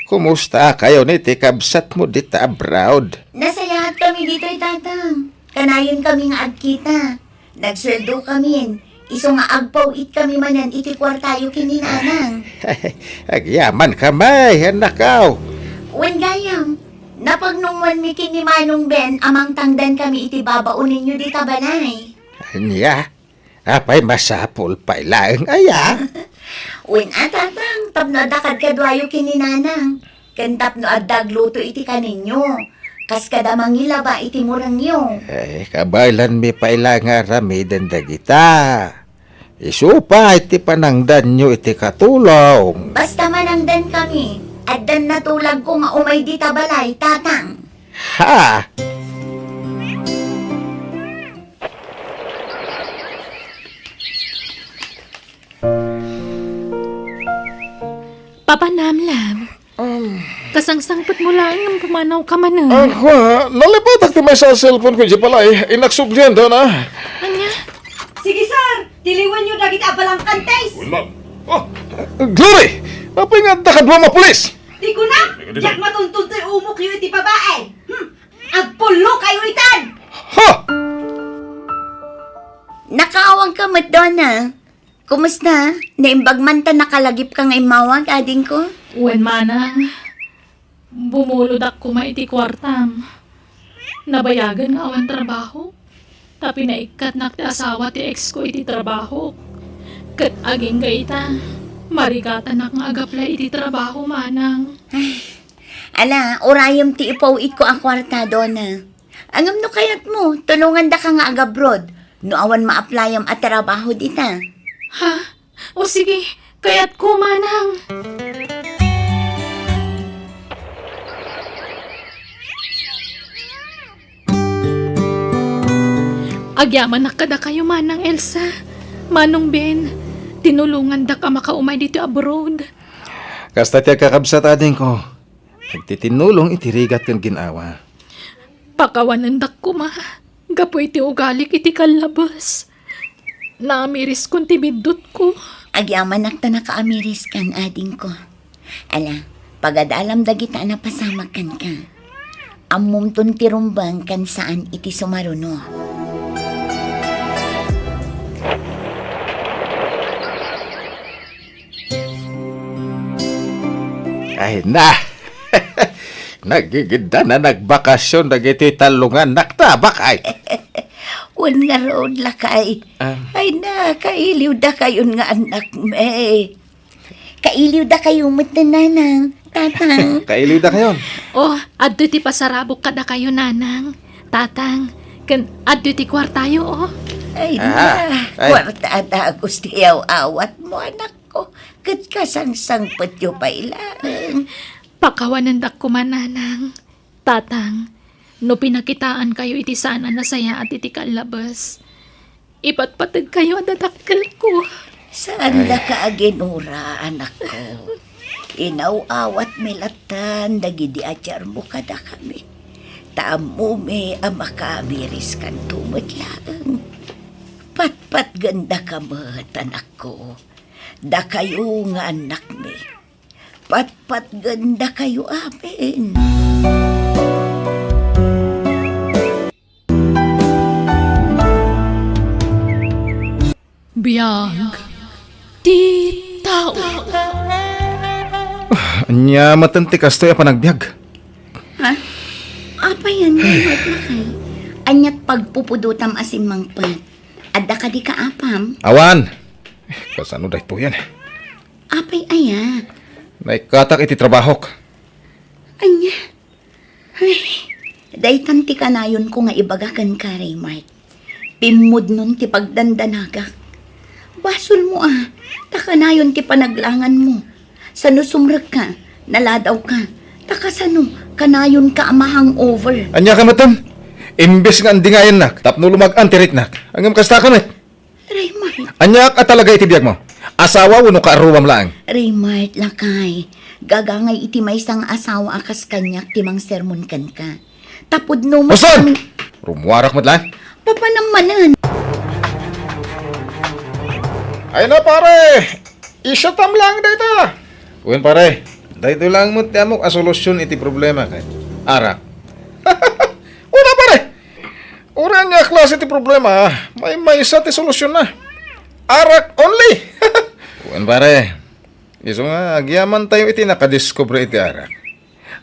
Kumusta kayo ni tikabsat mo dito abroad? Nasayahat kami dito tatang. Kanayon kami nga agkita. Nagsweldo kami. Iso nga agpaw-it kami manan iti kwartayo kininanang. Agyaman ka may, anak ka. Wen gayam, napagnungwan mi kini Manong Ben amang tangdan kami iti babaunin nyo di tabalay. Anya, apay masapol pa ilang aya. Wen atatang, tapno adakad kadwayo kininanang. Ken tapno addagluto iti kaninyo. Kas kada mangilaba iti murang nyo. Kabaylan mi pa ilang aramidan dagita. Isupa iti panangdan nyo iti katulong. Basta manangdan kami, addan natulag ko nga umay di tabalay, tatang. Ha? Papa Namlam, Kasangsangpot mo lang ang pumanaw ka man Ako nalipatak ti may sa cellphone ko di palay. Inaksubdian daw na. Anya? Sige, sir. Diliwan nyo dagit abalang kantes. Ma'am. Oh, Glory! Apa nga dakad mo mapulis? Di ko na. Yak matuntun to'y umok yung iti babae. Agpulo kayo itan. Ha! Nakaawang ka, Madonna. Kumusta? Naimbag man ta nakalagip ka ngay mawag, ading ko? Uwan manang. Bumulod ako maiti kwartam. Nabayagan nga awan trabaho. Tapi naikat na ti asawa ti ex ko iti trabaho. Kat aging gaita. Marigatan na nga agapla iti trabaho manang. Ala, orayom ti ipawit ko ang kwarta, Donna. Angam no kayat mo, tulungan da ka nga agabroad. No awan ma-applyam at trabaho dita. Ha? O sige, kaya't ko manang. Agyaman na kada kayo manang Elsa. Manong Ben, tinulungan da ka makaumay dito abroad. Kasta tiya kakabsat ading ko. Nagtitinulong itirigat kan ginawa. Pakawanan da ko ma. Gapoy ti ugalik iti kalabas. Naamiris kong tibidot ko. Agyaman nakta nakaamiris kan, ading ko. Ala, pagadalam dagita na pasamakan ka. Amom ton tirumbang kan saan iti sumaruno. Ay na! Nagigida na nagbakasyon dagiti talungan naktabak ay. Wan nga road lakay. Ay na, kailiw da kayon nga anak me. Kailiw da kayo nanang, tatang. Kailiw da kayon. Oh, adto ti pasarabok kada kayo nanang. Tatang, kan adto ti kwartayo oh. Ay Ah, na, ay. kwarta at gustiyaw awat mo anak ko. Kat kasangsang patyo pa ilang. Pakawanan da ko mananang. Tatang, no pinakitaan kayo iti sana na saya at iti kalabas. Ipatpatag kayo at dadakkel ko. Saan da ka aginura, anak ko? Inaw-awat melatan, dagidi adyar mo kada kami. Taamo me amakamiris kan tumadlaan. Patpat ganda ka mat, anak ko. Da kayo nga anak me. Patpat ganda kayo amin. Biyag. Ti tao. Anya matanti kastoy pa nagbiag. Ha? Apa yan nga lakay? Anyat pagpupudutam asim mangpat. Adda ka di ka apam? Awan! Kasano dahi po yan? Apay aya. Naikatak iti trabahok. Anya. Ay, daytan ti kanayon ko nga ibagakan ka, Raymart. Pimod nun ti pagdandanagak. Basol mo takanayon ti panaglangan mo. Sano sumrag ka, naladaw ka. Takasano, kanayon ka amahang over. Anya ka matan? Imbes nga andingayan nak, tapno lumag-an tirik nak. Angam kasta ka met. Raymart, Anya at talaga itibiyag mo. Asawa uno ka aruwam lang. Raymart, lakay. Gagangay iti may isang asawa akas kanyak timang sermon kan ka. Tapod no mas Boston! Rumuwarak mo lang. papanamanan. Ay na pare! Isatam lang dito. Uwin pare, dito lang mo tiamok a solusyon iti problema kay. Arak. Una pare! Ura nga klase iti problema, may isa ti solusyon na. Arak only! Uwin pare, iso nga, agyaman tayo iti nakadiscover iti arak.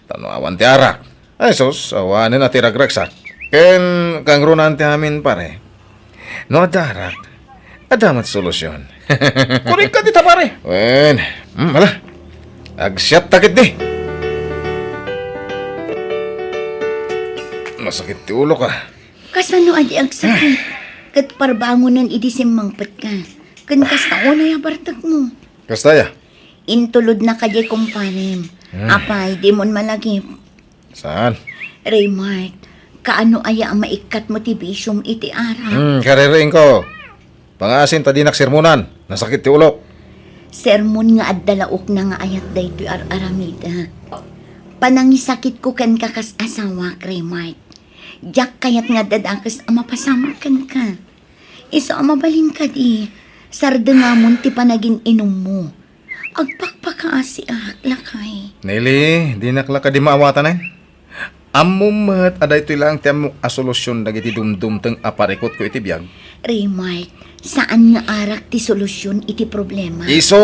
Tanawan ti arak. Ay sos, awanin na ti ragragsak. Ken, kang runan ti amin pare. No adarak, adamat solusyon. Kurik ka dita pare. Wen, ala. Agsyat takit di. Masakit ti ulo ka. Kasano adi ang sakit? Kat parbangunan idisim mangpat ka. Kan kasta una ya bartag mo. Kastaya? Intulod na kajay kumpanim. Apay, di mon malagip. Saan? Raymart, kaano aya ang maikat motivation iti ara? Kaririin ko. Pangasin ta dinak sermonan. Nasakit ti ulo. Sermon nga ad dalaok na nga ayat daytoy aramida. Panangisakit ko kan kakas asawa, Raymart. Jack kayat nga dadakas ang mapasama kan ka. Iso ang mabalin ka di. Sarda nga mon ti panagin inom mo. Agpakpakaasi lakay. Nelly, di nakla ka di maawatan eh. Amumat, aday ito lang tiyam asolusyon na iti dumdum teng aparikot ko iti biyag. Raymart, saan nga arak ti solusyon iti problema? Iso,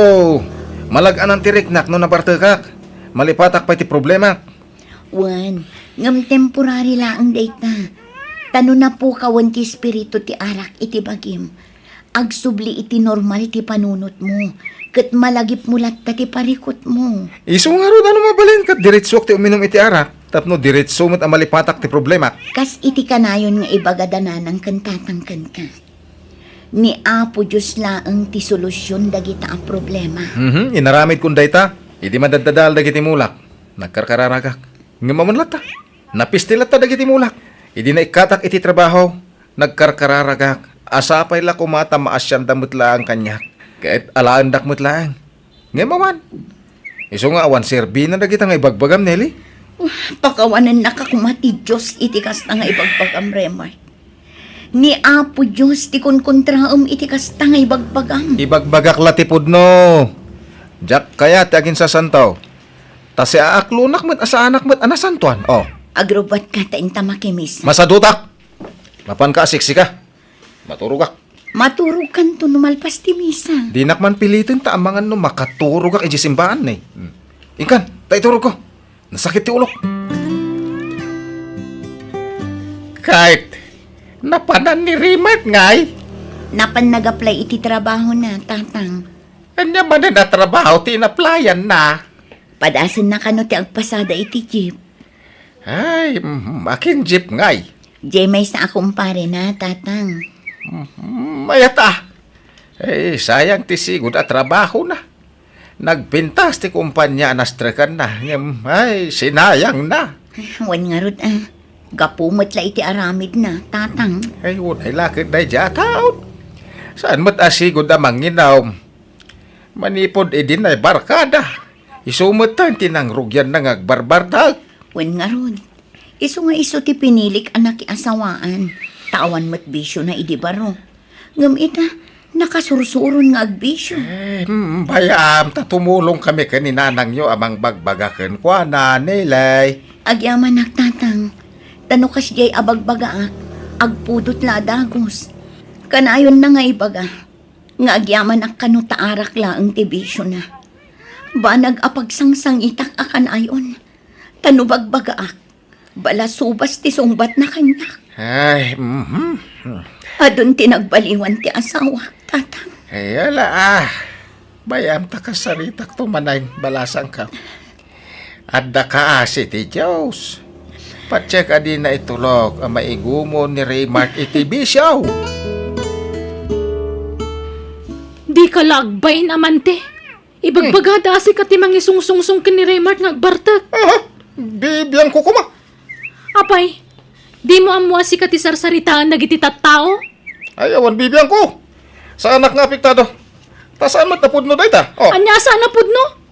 malag-anan ti riknak no napartekak. Malipatak pa iti problema. Wan, ngam temporary lang ang data. Tano na po kawan ti espiritu ti arak iti bagim. Agsubli iti normal iti panunot mo. Kat malagip mulat ta ti parikot mo. Iso nga ro, ano mabalin kat diretsok ti uminom iti arak. Tapno diretso mo't ang malipatak ti problema. Kas iti kanayon nga ibagadana ng kantatangkan ka. Ni Apo Diyos laang ti solusyon dagita ang problema. Inaramid kung dayta. Idi madadadal dagiti mulak. Nagkarkararagak. Ngamamanlat ta. Napistilat ta dagiti mulak. Idi na ikatak iti trabaho. Nagkarkararagak. Asapay la kumata maasyan damot lang kanyak. Kahit alaan dakmot lang. Ngamaman. Iso nga awan serbi na dagita nga ibagbagam, Nelly. Pakawanan nakakumati Diyos iti kasta nga ibagbagam, Raymart. Ni Apo Diyos ti konkontraam iti kasta nga ibagbagam. Ibagbagak latipod no. Jack kaya ti agin sa santaw. Ta si aaklunak met asa anak met anasantuan. Oh. Agrobat ka ta inta makimis. Masadutak. Mapan ka asiksi ka. Maturugak. Maturukan to numalpas ti misa. Di nakman pilitin ta amangan no makaturugak iti simbahan eh. Inkan, ta iturog ko. Nasakit ti ulok. Kahit napanan ni Rimat ngay. Napan nag-apply iti trabaho na, tatang. Anya man na trabaho ti inaplayan na. Padasan na kano ti agpasada iti jeep. Ay, akin jeep ngay. Jay may sa akumpare na, tatang. Mayata. Eh, sayang ti sigud at trabaho na. Nagpintas ti kumpanya anastrekan na. Ay, sinayang na. Wan nga rod Gapumot la iti aramid na, tatang. Ay, unay lakit na jataon. Saan mo't asigod amang ginaw? Manipod idin ay barkada. Isumot tan tinangrugyan na ngagbarbardag. Wan nga rod. Iso nga iso ti pinilik anak asawaan. Tawan mo't bisyo na idibaro. Ngam ita, nakasursuron nga agbisyo. Bayam, tatumulong kami kaninanang nyo amang bagbagaken kwa na nilay. Agyaman nagtatang, tanukas jay abagbagaak, agpudot la dagos. Kanayon na nga ibaga, nga agyaman ak kanutaarak la ang tibisyo na. Ba nag-apagsangsang itak akan ayon, tanubagbagaak, bala subas ti sungbat na kanyak. Ay, Adun tinagbaliwan ti asawa, tatang. Ay, ala Bayam ta kasaritak tumanay balasang ka. Adda ka si ti Diyos. Patsek adi na itulog ang maigumo ni Raymart iti bisyaw. Di ka lagbay naman te. Ibagbagada si katimang isungsungsong kini Raymart ngagbartak. Bibiyang ko kuma. Apay, di mo amwa si katisarsaritaan na giti tattao? Ay, awan bibiyang ko. Sa anak nga apektado. Tasaan mo't napudno dayta. Oh. Anya saan na pudno?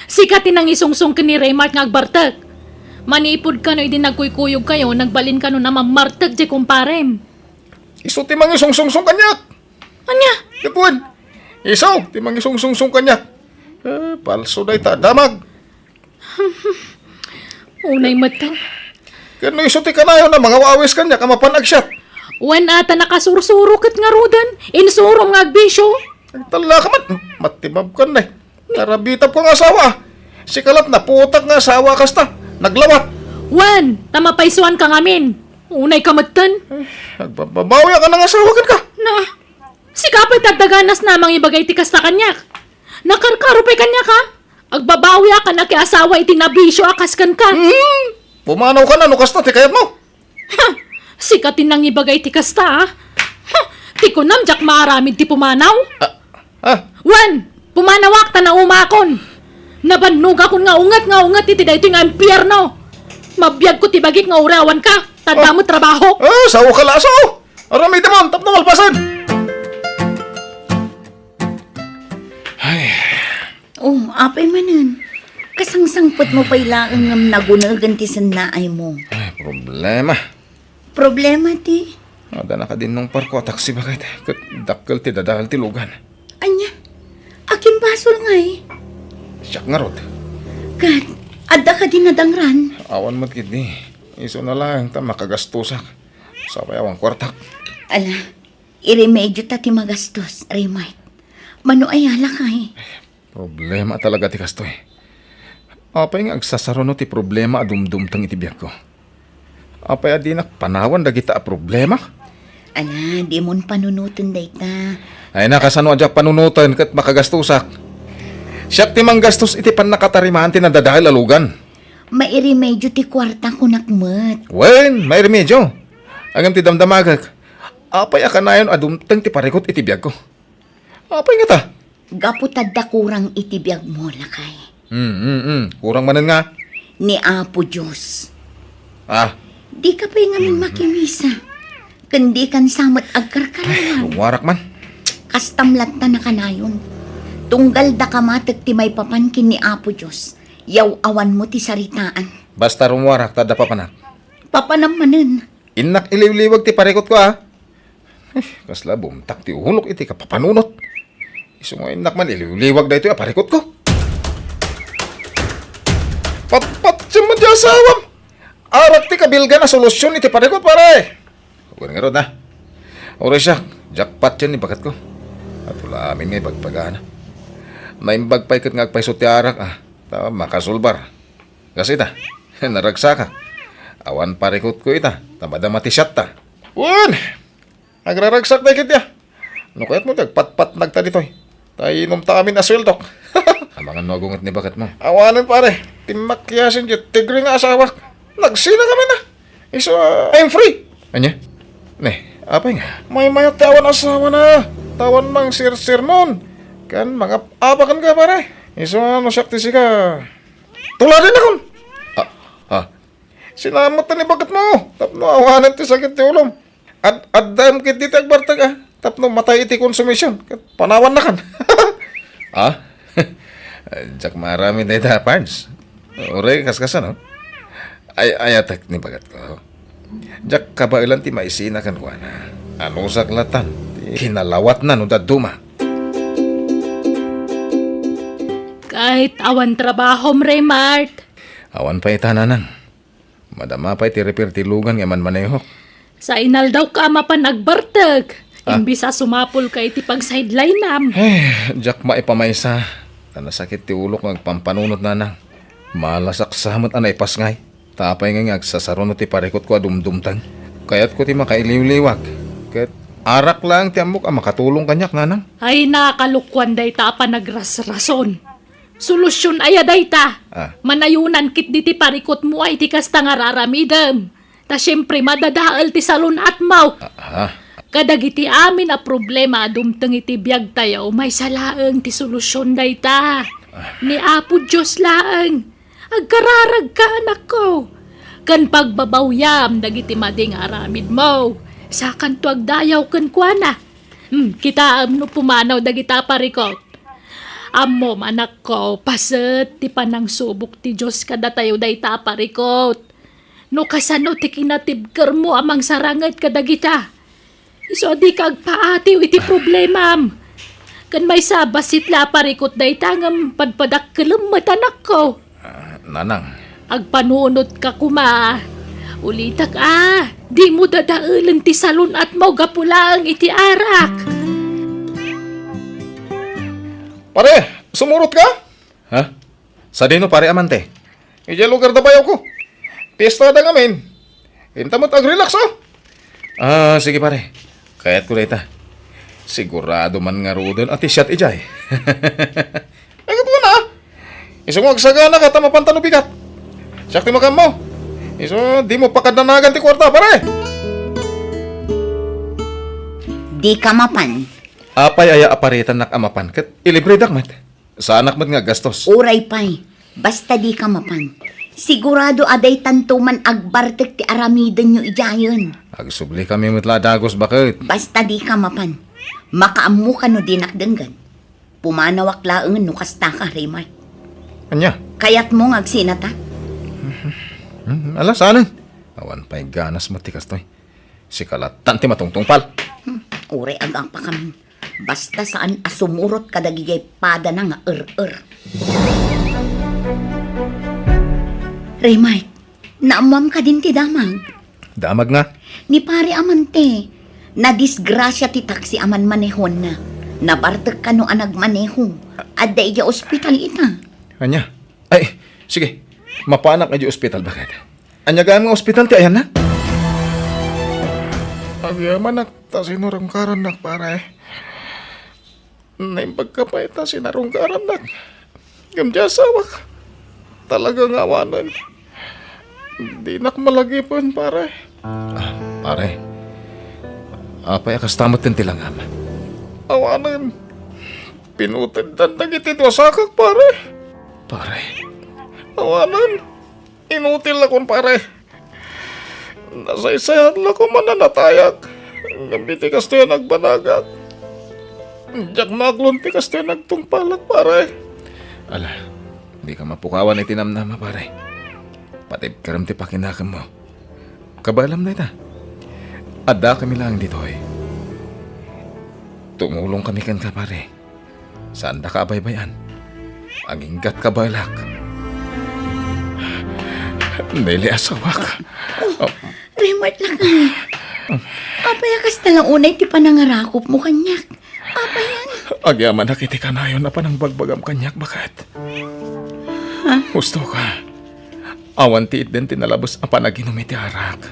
Si katinang isungsong kini Raymart ngagbartak. Manipod ka no, idi nagkuykuyog kayo, nagbalin ka no na mamartag di kumparem. Iso timang isungsungsong kanyak. Anya? Yapun. Iso timang isungsungsong kanyak. Palso dayta. Damag. Unay matang. Kano iso ti kanayo na mga wawis kanyak ang mapanagsyat. Wan ata nakasursuro kat nga rudan. Insurong ngagbisyo. Tala ka man. Matibab ka na eh. Narabitab ko ng asawa. Si kalat na putak ng asawa kasta. Naglawat. Wan, tamapaisuan ka ngamin. Unay kamatan. Nagbabawi ka ng asawa ka. Na, si kapay tagdaganas namang ibagay tikas na kanyak. Nakarkarupay kanyak ha. Agbabawi ka na kay asawa itinabisyo akas kan ka. Pumanaw ka na no kasta ti kayat mo. Ha, sikatin nang ibagay tikas ta ha. Ha, ti ko namjak maaramid ti pumanaw. Wan, pumanawak ta na umakon. Nabannog akon nga ungat iti dayto nga impyerno. Mabiyag ko ti bagik nga urawan ka. Tanda mo trabaho. Sawo ka laso. Aramay damon, tap na malpasan. Oh, apay manan. Kasangsangpot mo pa'y laang ngam nagunagan ti sanaay mo. Ay, problema. Problema ti. Ada na ka din nung parko at taksi bakit. Kat dakkel ti dadahal ti lugan. Anya, akin basol nga eh. Siyak nga rod. Kat, adda ka din nadangran. Awan mo't kidi. Iso na lang ta makagastusak. Sabay awang kwartak. Ala, iremedyo ta ti magastos, Raymart. Mano ayala ka eh. Problema talaga ti kastoy. Apay nga agsasarono ti problema adumdumtang itibiyag ko. Apay adinak panawan dagita a problema. Ala, di mon panunutan dayta. Ay nakasano adyak panunutan kat makagastusak. Siyak ti manggastos iti pan nakatarimaan ti nadadahil alugan. Mairemedyo ti kwarta ko nakmet. Wen, may remedyo. Agam ti damdamagak. Apay akanayon adumtang ti parikot itibiyag ko. Apay nga ta. Gaputad da kurang itibiyag mo lakay. Kurang manan nga. Ni Apo Diyos. Ah, Di ka pa'y ngamin makimisa. Kundi kan samot agkarkarawan. warak man. Kastamlat ta na kanayon. Tunggal da ka matag ti may papankin ni Apo Diyos. Yaw awan mo ti saritaan. Basta rumwarak tada pa panak. Papanamanin. Inak iliw-liwag ti parikot ko ah. Kasla bumtak ti uhulok iti kapapanunot. Iso mo inak man iliw-liwag da ito ah parikot ko. Pat siya man di asawam. Arak ti kabilga na solusyon iti parikot pare. Huwag nga ron na. Uri siya, jackpot yan ni bagat ko. At wala amin nga ibagpagana. Naimbag pa ikat nga agpaisot ti arak ah. Ta makasulbar. Kasi ta, naragsa ka. Awan parikot ko ita, tamada matisyat ta. Wan! Nagraragsak na ikit ya. Ano kaya't mo, tagpat-pat nagta dito eh. Tayo inom ta kami na swildok. Ang mga nagungat ni bakat mo. Awanin pare, timakyasin dyan, tigre nga asawak. Nagsina kami na. Iso, I'm free. Anya? Ne, apay nga. May mayat tawan asawa na. Tawan mang sir-sir nun. Kan, mga apakan ka pare. Iso, ano sakti ka. Tularin akong. Sinamot na ni bagat mo. Tapno awanan ti sakit ti ulom. Addam kit di tagbartag ah. Tapno matay iti konsumisyon. Panawan na kan. Ah? Diyak marami na ita, Pards. Ure, kaskasan, no? Ayatak ni bagat ko. Diyak kabailan ti maisina kan ko na. Ano saklatan? Hinalawat na no daduma. Kahit awan trabaho, Raymart. Awan pa itananan. Madama pa iti repair ti lugan nga man manehok. Sa inal daw ka mapan agbartag. Imbis sa sumapol ka iti pag-sideline nam. Diyak maipamaysa. Tanasakit ti ulok ng pampanunot na nang. Malasak samot anay pasngay. Tapay nga agsasarunot ti parikot ko adumdumtang. Kaya't ko ti makailiw-liwag. Kaya't arak lang ti amok ang makatulong kanyak nanang. Ay nakalukwan day ta pa nagrasrason. Solusyon aya day ta. Manayunan kit di ti parikot mo ay ti kasta nga raramidam. Ta syempre madadaal ti salon at mau. Kadagiti amin a problema dumteng iti biyag tayo may salaeng ti solusyon day ta. Ni Apo Diyos laeng. Agkararag ka anak ko. Kan pagbabawyam dagiti mading aramid mo. Sakan to agdayaw kan kuana. Kita no pumanaw dagita parikot. Amom anak ko, paset ti panang subok ti Diyos kada tayo day taparikot. No kasano ti kinatibker mo amang sarangat kadagita. Iso di kag paatiw iti problemam. Kan may sabasit la parikot day tangam padpadak kalamat anak ko. Nanang. Agpanunod ka kuma. Ulitak di mo dadaulan ti salon at mo gapulang iti arak. Pare, sumurot ka? Ha? Sa dino pare amante? Ija lugar da bayaw ko. Pista da ngamin. Intamot ag-relax oh. Sige pare. Kaya't ko rita. Sigurado man nga rudon at isyat ijay. Egat ko na. Iso mo agsagana ka tama pantano bigat. Sakti makam mo. Iso di mo pakadanagan ti kwarta pare. Di ka mapan. Apay aya aparitan nak amapan ket ilibre dakmat. Sa anak mat nga gastos. Uray pay. Basta di ka mapan. Sigurado aday tantuman agbartek ti aramidan nyo ijayon. Agsubli kami mutla dagos bakit? Basta di ka mapan. Makaamu ka no dinakdenggan. Pumanawak laeng no kasta ka, Raymart. Anya? Kayat mo ngagsinata? Ala, saan? Awan pa'y ganas matikas to'y. Si kalatan ti matungtungpal. Ure agang pa kami. Basta saan asumurot kadagigay pada na nga Raymart, naamam ka din ti damag. Damag nga. Ni pare amante, na disgrasya ti taksi aman manehon na. Nabartag ka no anag maneho. At iya ospital ita. Anya? Ay, sige. Mapanak nga di ospital, bakit? Anya gaan nga ospital ti ayan na? Agyaman ta sinurungkaran nak pare. Naimbag ka pa ita sinarungkaran nak. Gamdiyasawak. Talagang awanan. Di nak malagipon pare. Pare. Apay akastamot din tilangam. Awanan. Pinutid dan nagitito sakak pare. Pare. Awanan. Inutil akong pare. Nasaysayan lang ko mananatayag. Ngambiti kas tayo nagbanagag. Diyak maglunti kas tayo nagtungpalag pare. Ala, di ka mapukawan itinamnama pare. Patid karam ti pakinakam mo. Kabalam na ita. Ada kami lang dito eh. Tumulong kami kan ka pare. Saan da ka baybayan? Ang ingat ka balak. Nili asawak. Raymart lang kami. Apayakas talang unay ti panangarakop mo kanyak. Apayan. Agyaman na kiti kanayon na pa ng bagbagam kanyak bakit? Gusto ka. Awan ti din tinalabos ang panaginom iti arak.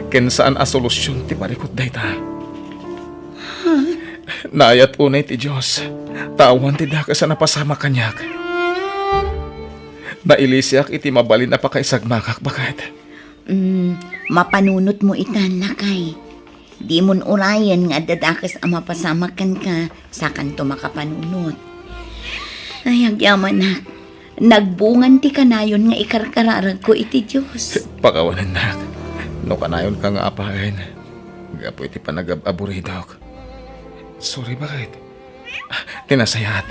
Ken saan a solusyon ti parikot dayta. Naayat unay ti Diyos. Tawan ti daka sa napasama kanyak. Nailisyak iti mabalin na pakaisagmakak bakit? Mapanunot mo itan lakay. Di mon urayan nga dadakas ang mapasamakan ka sa kanto makapanunot. Ay, agyaman na. Nagbungan ti kanayon nga ikarkararag ko iti Diyos. Pakawanan nak. No kanayon ka nga apahin. Gapo iti panag-aburidok. Sorry bakit? Tinasayat.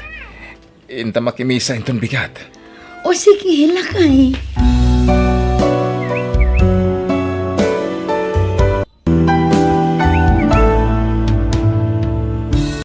Inta makimisa intong bigat. O sige, lakay.